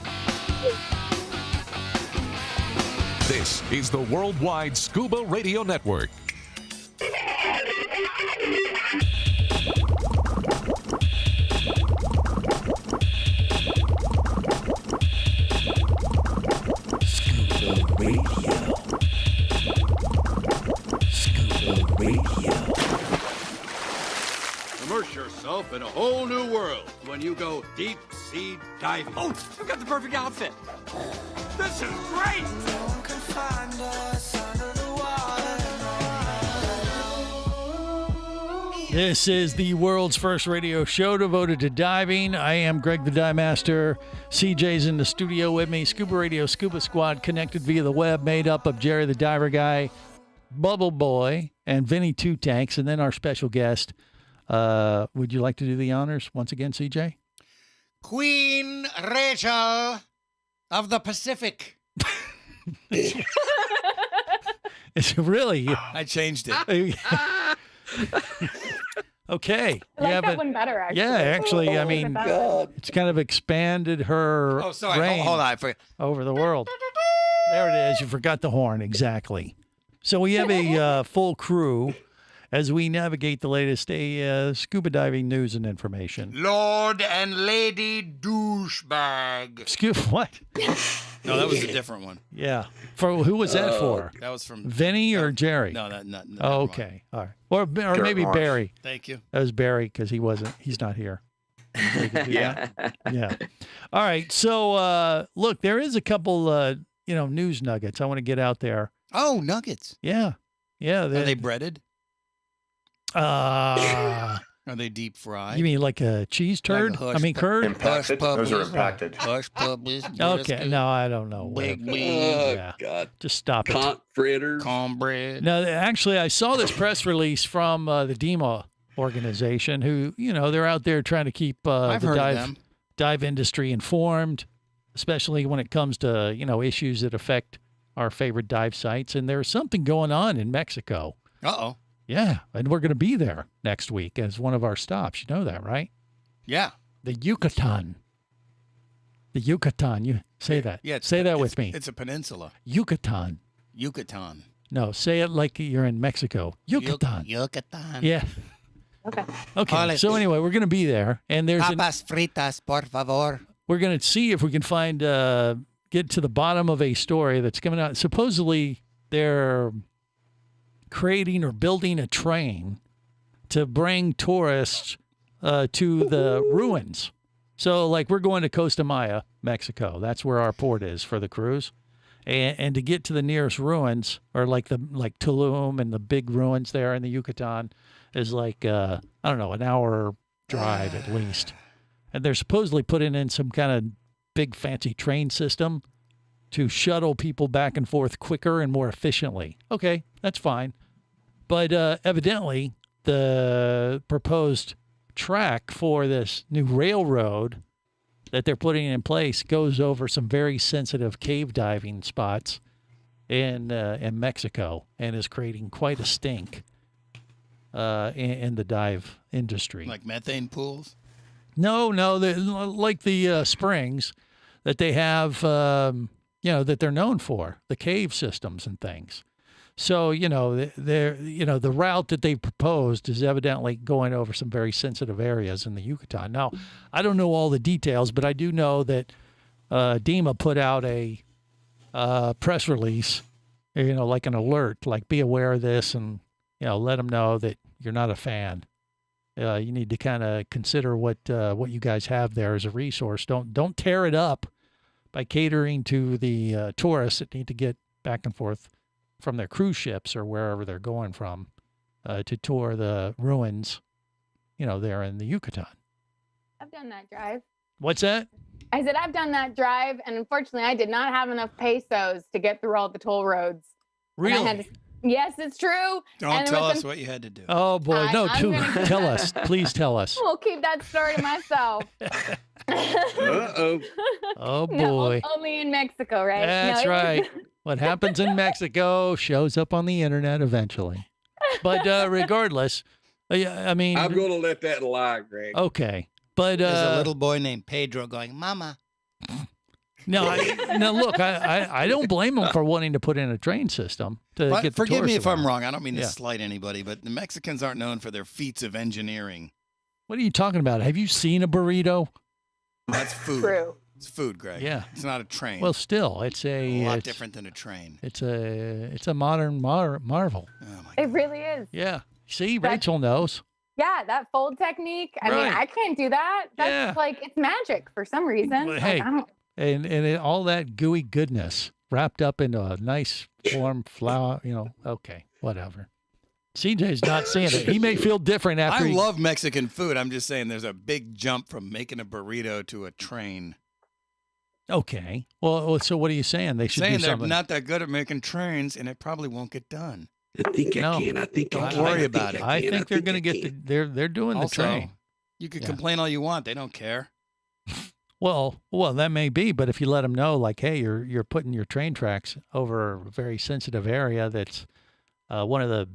This is the Worldwide Scuba Radio Network. Scuba Radio. Scuba Radio. Immerse yourself in a whole new world when you go deep sea diving. Oh, I've got the perfect outfit. This is great. This is the world's first radio show devoted to diving. I am Greg the Dive Master. CJ's in the studio with me. Scuba Radio Scuba Squad connected via the web, made up of Jerry the Diver Guy, Bubble Boy, and Vinny Two Tanks, and then our special guest. Would you like to do the honors once again, CJ? Queen Rachel of the Pacific. It's really. I changed it. Okay. I like that one better, actually. Yeah, actually, I mean, it's kind of expanded her reign Hold on. over the world. There it is. You forgot the horn. Exactly. So we have a full crew as we navigate the latest scuba diving news and information. Lord and Lady Douchebag. Scuba, what? No, that was a different one. Yeah. For who was that for? That was from Vinny or Jerry? No, not. Oh, okay. All right. Or maybe Barry. Thank you. That was Barry because he's not here. Yeah. Yeah. All right. So, look, there is a couple, news nuggets I want to get out there. Oh, nuggets. Yeah. Yeah. Are they breaded? Are they deep fried? You mean like a cheese turd? Curd? Impacted. Those are impacted. Hush puppies. Okay. No, I don't know. Big beans. Yeah. God. Just stop it. Conch fritters. Cornbread. No, actually, I saw this press release from the DEMA organization who, they're out there trying to keep the dive industry informed, especially when it comes to, issues that affect our favorite dive sites. And there's something going on in Mexico. Uh-oh. Yeah, and we're going to be there next week as one of our stops. You know that, right? Yeah. The Yucatan. The Yucatan. You say that. Yeah. Say that with me. It's a peninsula. Yucatan. Yucatan. No, say it like you're in Mexico. Yucatan. Yucatan. Yeah. Okay. Okay. So anyway, we're going to be there, and there's papas fritas, por favor. We're going to see if we can find get to the bottom of a story that's coming out. Supposedly, they're creating or building a train to bring tourists to the ruins. So, like, we're going to Costa Maya, Mexico. That's where our port is for the cruise. And to get to the nearest ruins, or like Tulum and the big ruins there in the Yucatan, is like, I don't know, an hour drive at least. And they're supposedly putting in some kind of big fancy train system to shuttle people back and forth quicker and more efficiently. Okay, that's fine. But evidently, the proposed track for this new railroad that they're putting in place goes over some very sensitive cave diving spots in Mexico and is creating quite a stink in the dive industry. Like methane pools? No, like the springs that they have, that they're known for, the cave systems and things. So, the route that they proposed is evidently going over some very sensitive areas in the Yucatan. Now, I don't know all the details, but I do know that DEMA put out a press release, like an alert, like be aware of this and, let them know that you're not a fan you need to kind of consider what you guys have there as a resource. Don't tear it up by catering to the tourists that need to get back and forth from their cruise ships or wherever they're going from to tour the ruins, there in the Yucatan. I've done that drive. What's that? I said I've done that drive, and unfortunately, I did not have enough pesos to get through all the toll roads. Really? Yes, it's true. Don't tell us what you had to do. Oh boy, tell us. Please tell us. We'll keep that story to myself. Uh-oh. Oh boy. No, only in Mexico, right? That's right. What happens in Mexico shows up on the internet eventually. But regardless, I mean, I'm going to let that lie, Greg. Okay, but there's a little boy named Pedro going, "Mama." No, look, I don't blame them for wanting to put in a train system to get the Forgive me if around. I'm wrong. I don't mean to slight anybody, but the Mexicans aren't known for their feats of engineering. What are you talking about? Have you seen a burrito? That's food. True. It's food, Greg. Yeah. It's not a train. Well, still, it's a lot different than a train. It's a modern marvel. Oh my It really is. Yeah. See, Rachel knows. Yeah, that fold technique. I mean, Right. I can't do that. That's like it's magic for some reason. Well, Like, hey, I don't- and all that gooey goodness wrapped up into a nice warm flour, okay, whatever. CJ's not seeing it. He may feel different after I love Mexican food. I'm just saying there's a big jump from making a burrito to a train. Okay. Well, so what are you saying? They should Saying do they're something. not that good at making trains, and it probably won't get done. I think No. I can. I think I Don't can. worry about it. I think they're going to get they're doing Also, the train. you could Yeah. complain all you want. They don't care. Well, that may be, but if you let them know, like, hey, you're putting your train tracks over a very sensitive area that's one of the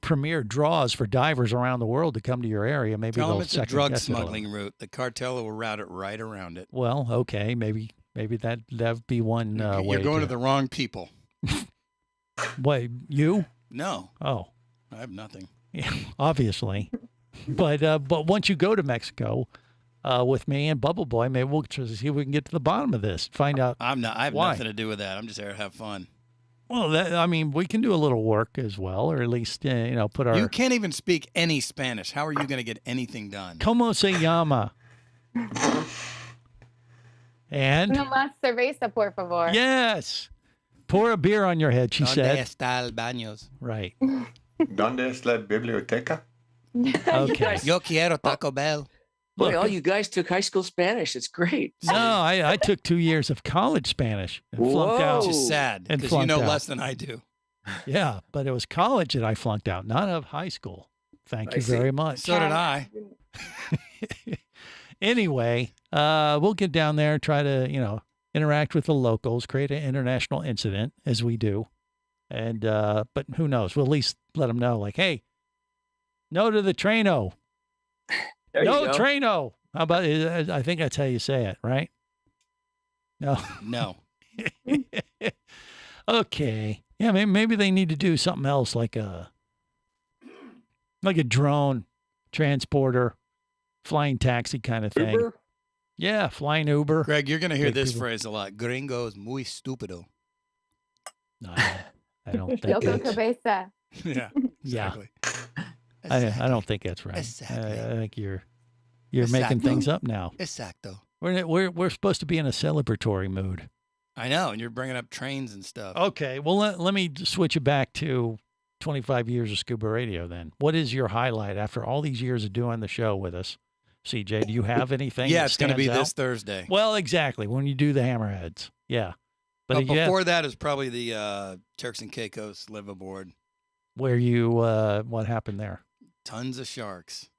premier draws for divers around the world to come to your area, maybe Tell them they'll it's a drug second-guess it a little. smuggling route. The cartel will route it right around it. Well, okay, maybe that'd be one way. You're going to the wrong people. What, you? No. Oh, I have nothing. yeah, obviously. But once you go to Mexico with me and Bubble Boy, maybe we'll just see if we can get to the bottom of this. Find out. I have why. nothing to do with that. I'm just there to have fun. Well, we can do a little work as well, or at least put our. You can't even speak any Spanish. How are you going to get anything done? ¿Cómo se llama? And No más cerveza, por favor. yes, pour a beer on your head. She ¿Dónde said. está el baños? Right. ¿Dónde es la biblioteca? Okay. Yo quiero Taco Bell. Boy, Look, all you guys took high school Spanish. It's great. No, I took 2 years of college Spanish and flunked out. Which is sad And because you flunked know out. less than I do. Yeah, but it was college that I flunked out, not of high school. Thank you see. very much. So did I. Anyway, we'll get down there, try to, interact with the locals, create an international incident as we do. And, but who knows? We'll at least let them know, like, hey, no to the traino. There you No go. traino. How about it? I think that's how you say it, right? No. No. Okay. Yeah, maybe they need to do something else like a drone transporter, flying taxi kind of thing. Uber? Yeah, flying Uber. Greg, you're going to hear Take this people- phrase a lot. Gringos muy estúpido. No, I don't think Loco that's, cabeza. Yeah, yeah. exactly. I don't think that's right. Exactly. I think you're making Exacto. things up now. Exacto. We're supposed to be in a celebratory mood. I know, and you're bringing up trains and stuff. Okay, well let me switch it back to 25 years of Scuba Radio then. What is your highlight after all these years of doing the show with us? CJ, do you have anything? Yeah, that it's going to be stands this out? Thursday. Well, exactly, when you do the Hammerheads. Yeah. But yeah, before that is probably the Turks and Caicos liveaboard. where you what happened there? Tons of sharks.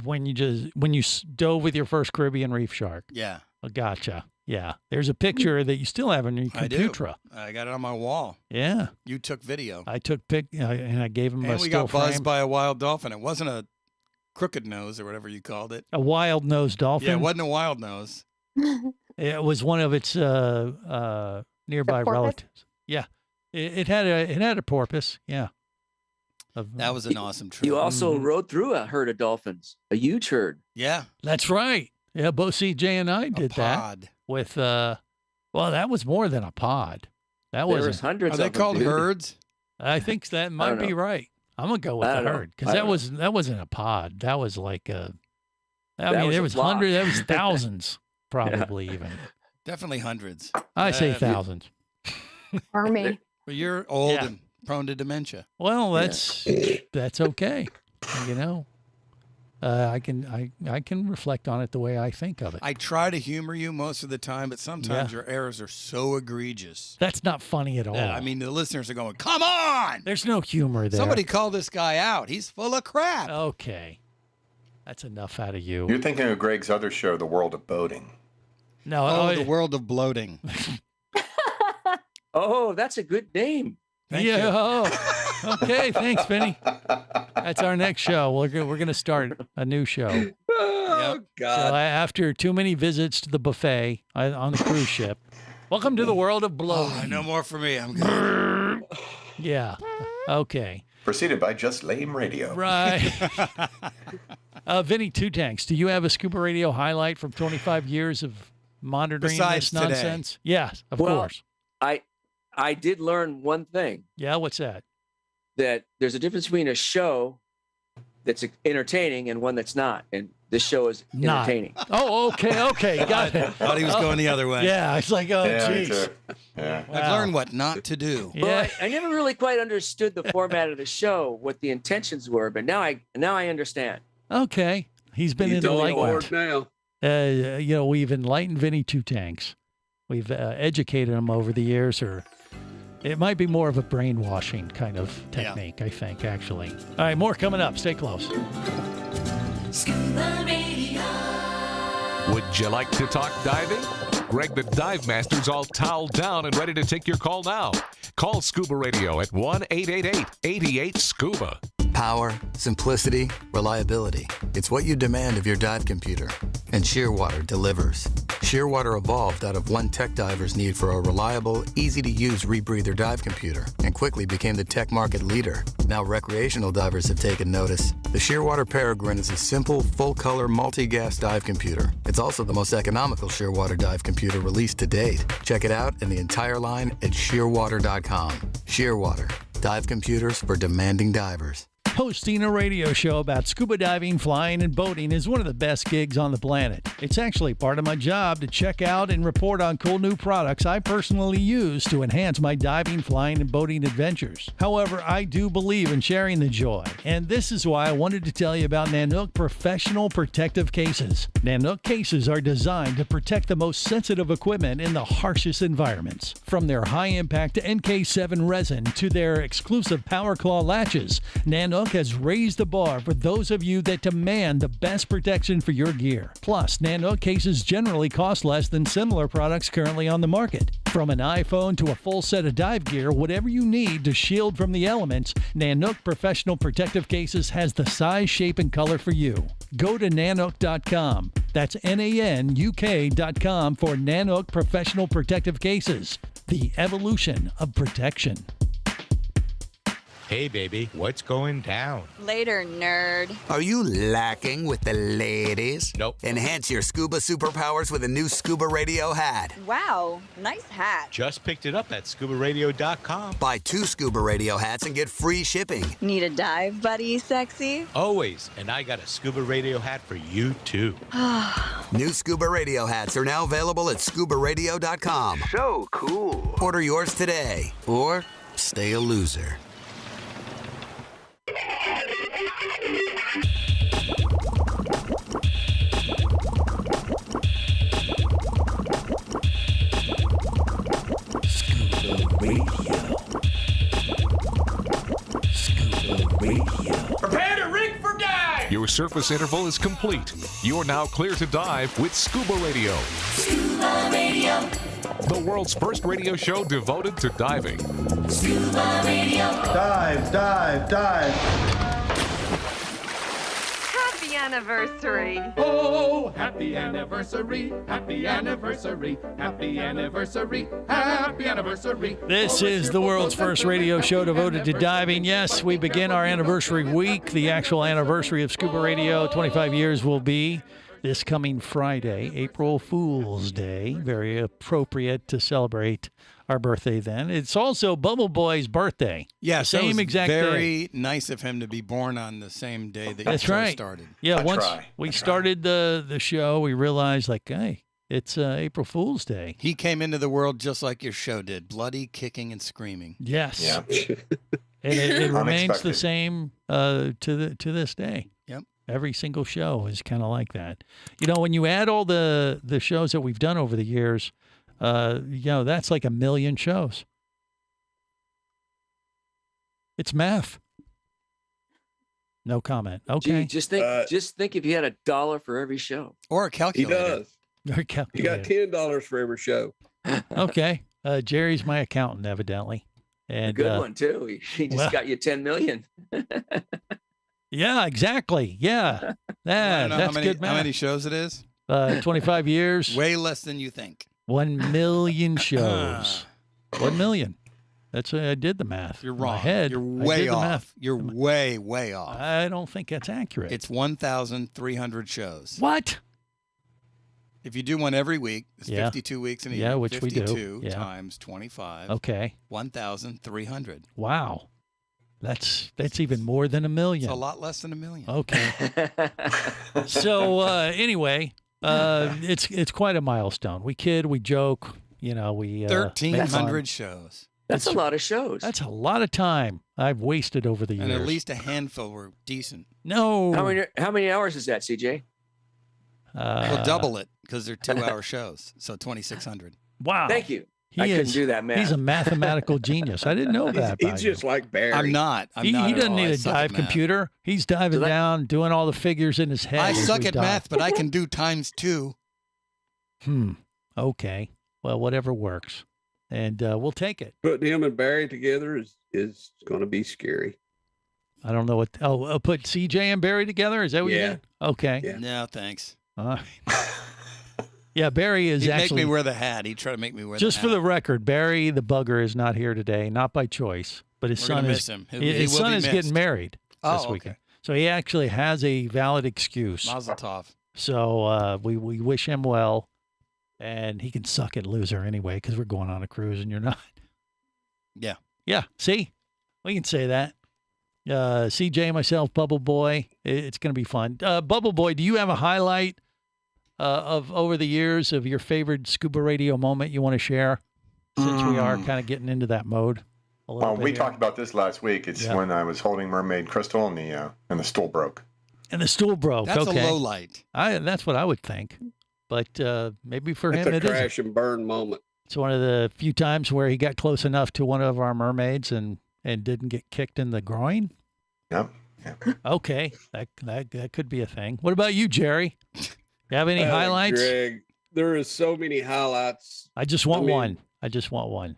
When you dove with your first Caribbean reef shark. Yeah. Oh, gotcha. Yeah. There's a picture that you still have on your I do. computer. I got it on my wall. Yeah. You took video. I took and I gave him And a we still got buzzed frame. by a wild dolphin. It wasn't a crooked nose or whatever you called it. A wild-nosed dolphin. Yeah, it wasn't a wild nose. It was one of its nearby porpoise? relatives. Yeah. It had a porpoise. Yeah. That was an awesome trip. You also Mm-hmm. rode through a herd of dolphins, a huge herd. Yeah. That's right. Yeah, both CJ and I did that pod. with well, that was more than a pod. That There was was hundreds Are they of them, called dude. herds? I think that might don't be know. right. I'm gonna go with the herd because that wasn't a pod. That was like a. There was hundreds. There was thousands, probably even. Definitely hundreds. I say thousands. Army. But you're old and prone to dementia. Well, that's okay. You know, I can reflect on it the way I think of it. I try to humor you most of the time, but sometimes your errors are so egregious. That's not funny at all. Yeah, I mean, the listeners are going, "Come on!" There's no humor there. Somebody call this guy out. He's full of crap. Okay, that's enough out of you. You're thinking of Greg's other show, The World of Boating. No, The World of Bloating. Oh, that's a good name. Thank you. Oh, okay, thanks, Vinny. That's our next show. We're going to start a new show. Oh, God. So after too many visits to the buffet on the cruise ship, welcome to the world of bloating. No more for me. I'm good. Yeah. Okay. Preceded by Just Lame Radio. Right. Vinny Two Tanks, do you have a Scuba Radio highlight from 25 years of monitoring Besides this nonsense? Today. Yes, of course. I did learn one thing. Yeah, what's that? That there's a difference between a show that's entertaining and one that's not. And this show is entertaining. Oh, okay. Got it. Thought he was going the other way. Yeah, it's like, oh, jeez. Yeah. I've learned what not to do. Yeah. Well, I never really quite understood the format of the show, what the intentions were, but now I understand. Okay. He's been enlightened. Now. We've enlightened Vinny Two Tanks. We've educated him over the years, or it might be more of a brainwashing kind of technique, I think, actually. All right, more coming up. Stay close. Scuba Radio. Would you like to talk diving? Greg the Dive Master's all toweled down and ready to take your call now. Call Scuba Radio at 1-888-88-SCUBA. Power, simplicity, reliability. It's what you demand of your dive computer. And Shearwater delivers. Shearwater evolved out of one tech diver's need for a reliable, easy-to-use rebreather dive computer and quickly became the tech market leader. Now recreational divers have taken notice. The Shearwater Peregrine is a simple, full-color, multi-gas dive computer. It's also the most economical Shearwater dive computer released to date. Check it out and the entire line at shearwater.com. Shearwater, dive computers for demanding divers. Hosting a radio show about scuba diving, flying, and boating is one of the best gigs on the planet. It's actually part of my job to check out and report on cool new products I personally use to enhance my diving, flying, and boating adventures. However, I do believe in sharing the joy, and this is why I wanted to tell you about Nanook Professional Protective Cases. Nanook cases are designed to protect the most sensitive equipment in the harshest environments. From their high-impact NK7 resin to their exclusive Power Claw latches, Nanook has raised the bar for those of you that demand the best protection for your gear. Plus, Nanook cases generally cost less than similar products currently on the market. From an iPhone to a full set of dive gear, whatever you need to shield from the elements, Nanook Professional Protective Cases has the size, shape, and color for you. Go to nanook.com. That's NANUK.com for Nanook Professional Protective Cases. The evolution of protection. Hey, baby, what's going down? Later, nerd. Are you lacking with the ladies? Nope. Enhance your scuba superpowers with a new Scuba Radio hat. Wow, nice hat. Just picked it up at ScubaRadio.com. Buy 2 Scuba Radio hats and get free shipping. Need a dive buddy, sexy? Always. And I got a Scuba Radio hat for you, too. New Scuba Radio hats are now available at ScubaRadio.com. So cool. Order yours today, or stay a loser. Scuba Radio. Scuba Radio. Prepare to rig for dive! Your surface interval is complete. You're now clear to dive with Scuba Radio. Scuba Radio. The world's first radio show devoted to diving. Scuba Radio. Dive, dive, dive. Happy anniversary. Oh, happy anniversary, happy anniversary, happy anniversary, happy anniversary. This is the world's first radio show devoted to diving. Yes, we begin our anniversary week. The actual anniversary of Scuba Radio, 25 years, will be this coming Friday, April Fool's Day. Very appropriate to celebrate our birthday then. It's also Bubble Boy's birthday. Yeah, the so same it was exact day. very nice of him to be born on the same day that That's the show right. started. Yeah, once we started the show, we realized, like, hey, it's April Fool's Day. He came into the world just like your show did, bloody, kicking, and screaming. Yes. Yeah. And it remains the Unexpected. same to this day. Yep. Every single show is kind of like that. You know, when you add all the shows that we've done over the years, you know, that's like 1 million shows. It's math. No comment. Okay. Gee, just think if you had $1 for every show. Or a He calculator. does. Or You got calculator. $10 for every show. Okay. Jerry's my accountant, evidently. And A good one too. He just well- got you 10 million. Yeah, exactly. Yeah. I That, don't know that's how good math. many shows it is? 25 years. Way less than you think. 1 million shows. 1 million. That's I did the math. You're in my wrong. head. You're I way did the off. math. You're way off. I don't think that's accurate. It's 1,300 shows. What? If you do one every week, it's Yeah. 52 weeks in a year. Yeah, which we do. 52 Yeah. times 25. Okay. 1,300. Wow. That's even more than 1 million. It's a lot less than 1 million. Okay. So anyway, it's quite a milestone. We kid, we joke, you know, we make fun. 1,300 shows. That's a lot of shows. That's a lot of time I've wasted over the years. And at least a handful were decent. No. How many hours is that, CJ? We'll double it because they're 2-hour shows. So 2,600. Wow. Thank you. I couldn't do that math. He's a mathematical genius. I didn't know that. He's just like Barry. I'm not. He not at doesn't all. need I a suck dive at math. computer. He's diving down, doing all the figures in his head. I as suck we at dive. math, but I can do times 2. Okay. Well, whatever works. And we'll take it. Putting him and Barry together is going to be scary. I don't know what. Oh, put CJ and Barry together? Is that what you Yeah. did? Okay. Yeah. No, thanks. Yeah, Barry is He'd actually. make me wear the hat. He'd try to make me wear Just the for hat. the record, Barry the bugger is not here today, not by choice, but his We're son gonna is. miss him. He His will son be is missed. getting married Oh, this okay. weekend, so he actually has a valid excuse. Mazel tov. So we wish him well, and he can suck it, loser, anyway, because we're going on a cruise and you're not. Yeah. Yeah. See, we can say that. CJ, myself, Bubble Boy. It's going to be fun. Bubble Boy, do you have a highlight of over the years of your favorite Scuba Radio moment you want to share? Since we are kind of getting into that mode a little Well, bit we here. talked about this last week. It's Yeah. when I was holding Mermaid Crystal and the stool broke. And the stool broke. That's okay. a low light. That's what I would think. But maybe for That's him a it isn't. crash and burn moment. It's one of the few times where he got close enough to one of our mermaids and didn't get kicked in the groin. Yep. Okay, that could be a thing. What about you, Jerry? You have any highlights? Greg, there is so many highlights. I just want I mean, one. I just want one.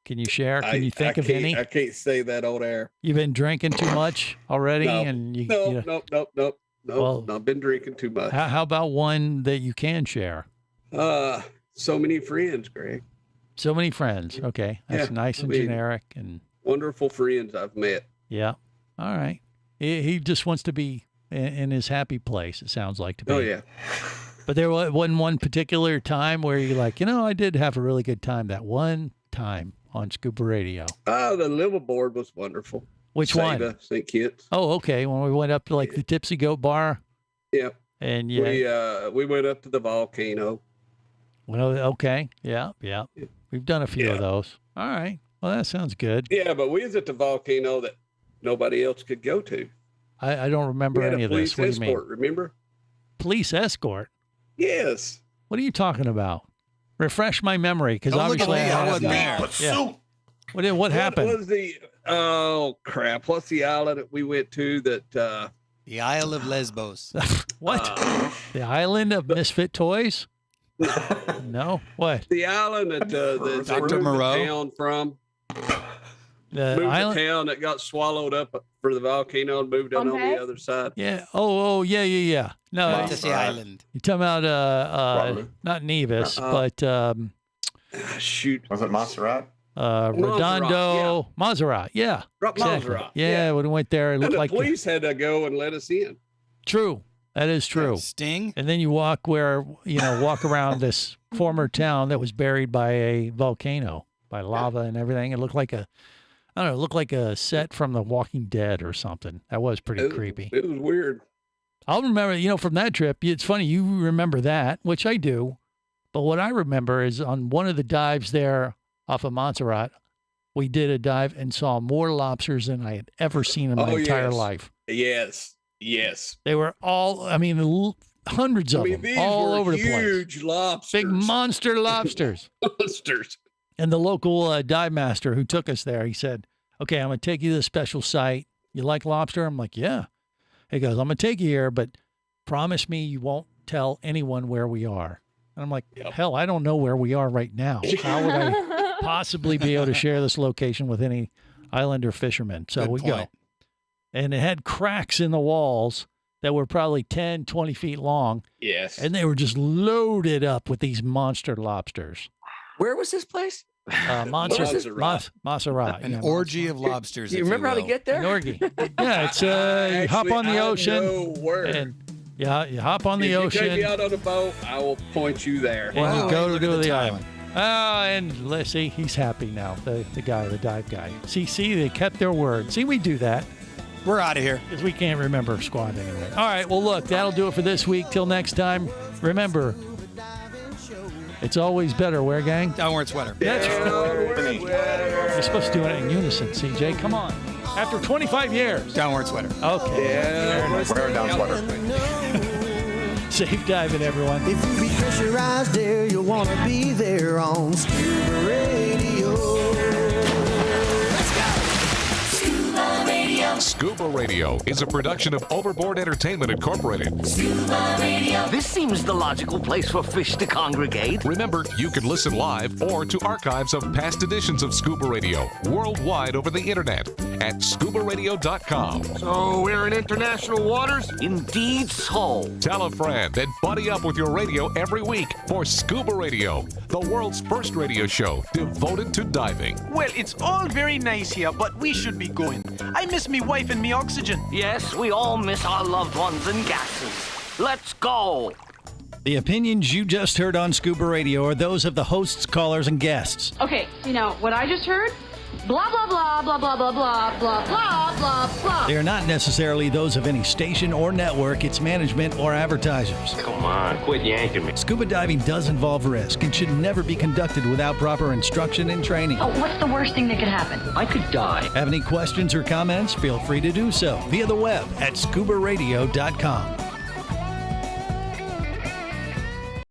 Can you share? Can you think of any? I can't say that on air. You've been drinking too much already, No. and you. Nope. Well, I've been drinking too much. How about one that you can share? So many friends, Greg. So many friends. Okay, that's Yeah, nice I and mean- generic, and Wonderful friends I've met. yeah. All right. He just wants to be in his happy place. It sounds like to be. Oh yeah. But there wasn't one particular time where you're like, I did have a really good time that one time on Scuba Radio. The liveaboard was wonderful. Which one? St. Kitts. Oh, okay. When we went up to like the Tipsy Goat Bar. Yep. And yeah. We went up to the volcano. Well, okay. Yeah. We've done a few of those. All right. Well, that sounds good. Yeah, but we was at the volcano that nobody else could go to. I don't remember We had any a of this. police What do you mean? escort, remember? Police escort? Yes. What are you talking about? Refresh my memory, because Don't look at obviously me, I have wasn't not- there. Yeah. What happened? What was the crap? What's the island that we went to that The Isle of Lesbos. What? The island of misfit toys? No. What? the island that they Dr. moved Moreau? the town from? The Moved island? the town that got swallowed up for the volcano and moved on Okay. the other side. Yeah. Oh, yeah. No, Fantasy Island. you're talking about Waterloo? not Nevis, Uh-uh. but Shoot. Was it Montserrat? Redondo, Montserrat. Yeah. Exactly. Montserrat. Yeah, when we went there, it And looked the like police had to go and let us in. true. That is true. Sting. And then you walk around this former town that was buried by a volcano, by lava and everything. It looked like a set from The Walking Dead or something. That was pretty creepy. It was weird. I'll remember, from that trip, it's funny, you remember that, which I do. But what I remember is on one of the dives there off of Montserrat, we did a dive and saw more lobsters than I had ever seen in my entire life. Yes. They were all, hundreds of them all over the place. Huge lobsters. Big monster lobsters. Monsters. And the local dive master who took us there, he said, okay, I'm going to take you to the special site. You like lobster? I'm like, yeah. He goes, I'm going to take you here, but promise me you won't tell anyone where we are. And I'm like, hell, I don't know where we are right now. How would I possibly be able to share this location with any islander fishermen? So we go. And it had cracks in the walls that were probably 10, 20 feet long. Yes. And they were just loaded up with these monster lobsters. Where was this place? Montserrat. An orgy of lobsters. Do you remember how to get there? An orgy. Yeah, it's you hop on the ocean. And you hop on the ocean. If you take me out on a boat, I will point you there. And you go to the island. And let's see, he's happy now, the dive guy. See, they kept their word. See, we do that. We're out of here. Because we can't remember squad anyway. All right, well, look, that'll do it for this week. Till next time, remember, it's always better, wear gang? Downward sweater. That's right. You're supposed to do it in unison, CJ. Come on. After 25 years. Downward sweater. Okay. Yeah. Wear a down sweater. Safe diving, everyone. If you be pressurized there, you'll want to be there on Scuba Radio. Scuba Radio. Scuba Radio is a production of Overboard Entertainment Incorporated. Scuba Radio. This seems the logical place for fish to congregate. Remember, you can listen live or to archives of past editions of Scuba Radio worldwide over the internet at ScubaRadio.com. So we're in international waters? Indeed so. Tell a friend and buddy up with your radio every week for Scuba Radio, the world's first radio show devoted to diving. Well, it's all very nice here, but we should be going. I miss me wife and me oxygen. Yes, we all miss our loved ones and gases. Let's go. The opinions you just heard on Scuba Radio are those of the hosts, callers, and guests. Okay, what I just heard? Blah, blah, blah, blah, blah, blah, blah, blah, blah, blah, blah. They are not necessarily those of any station or network, its management, or advertisers. Come on, quit yanking me. Scuba diving does involve risk and should never be conducted without proper instruction and training. Oh, what's the worst thing that could happen? I could die. Have any questions or comments? Feel free to do so via the web at ScubaRadio.com.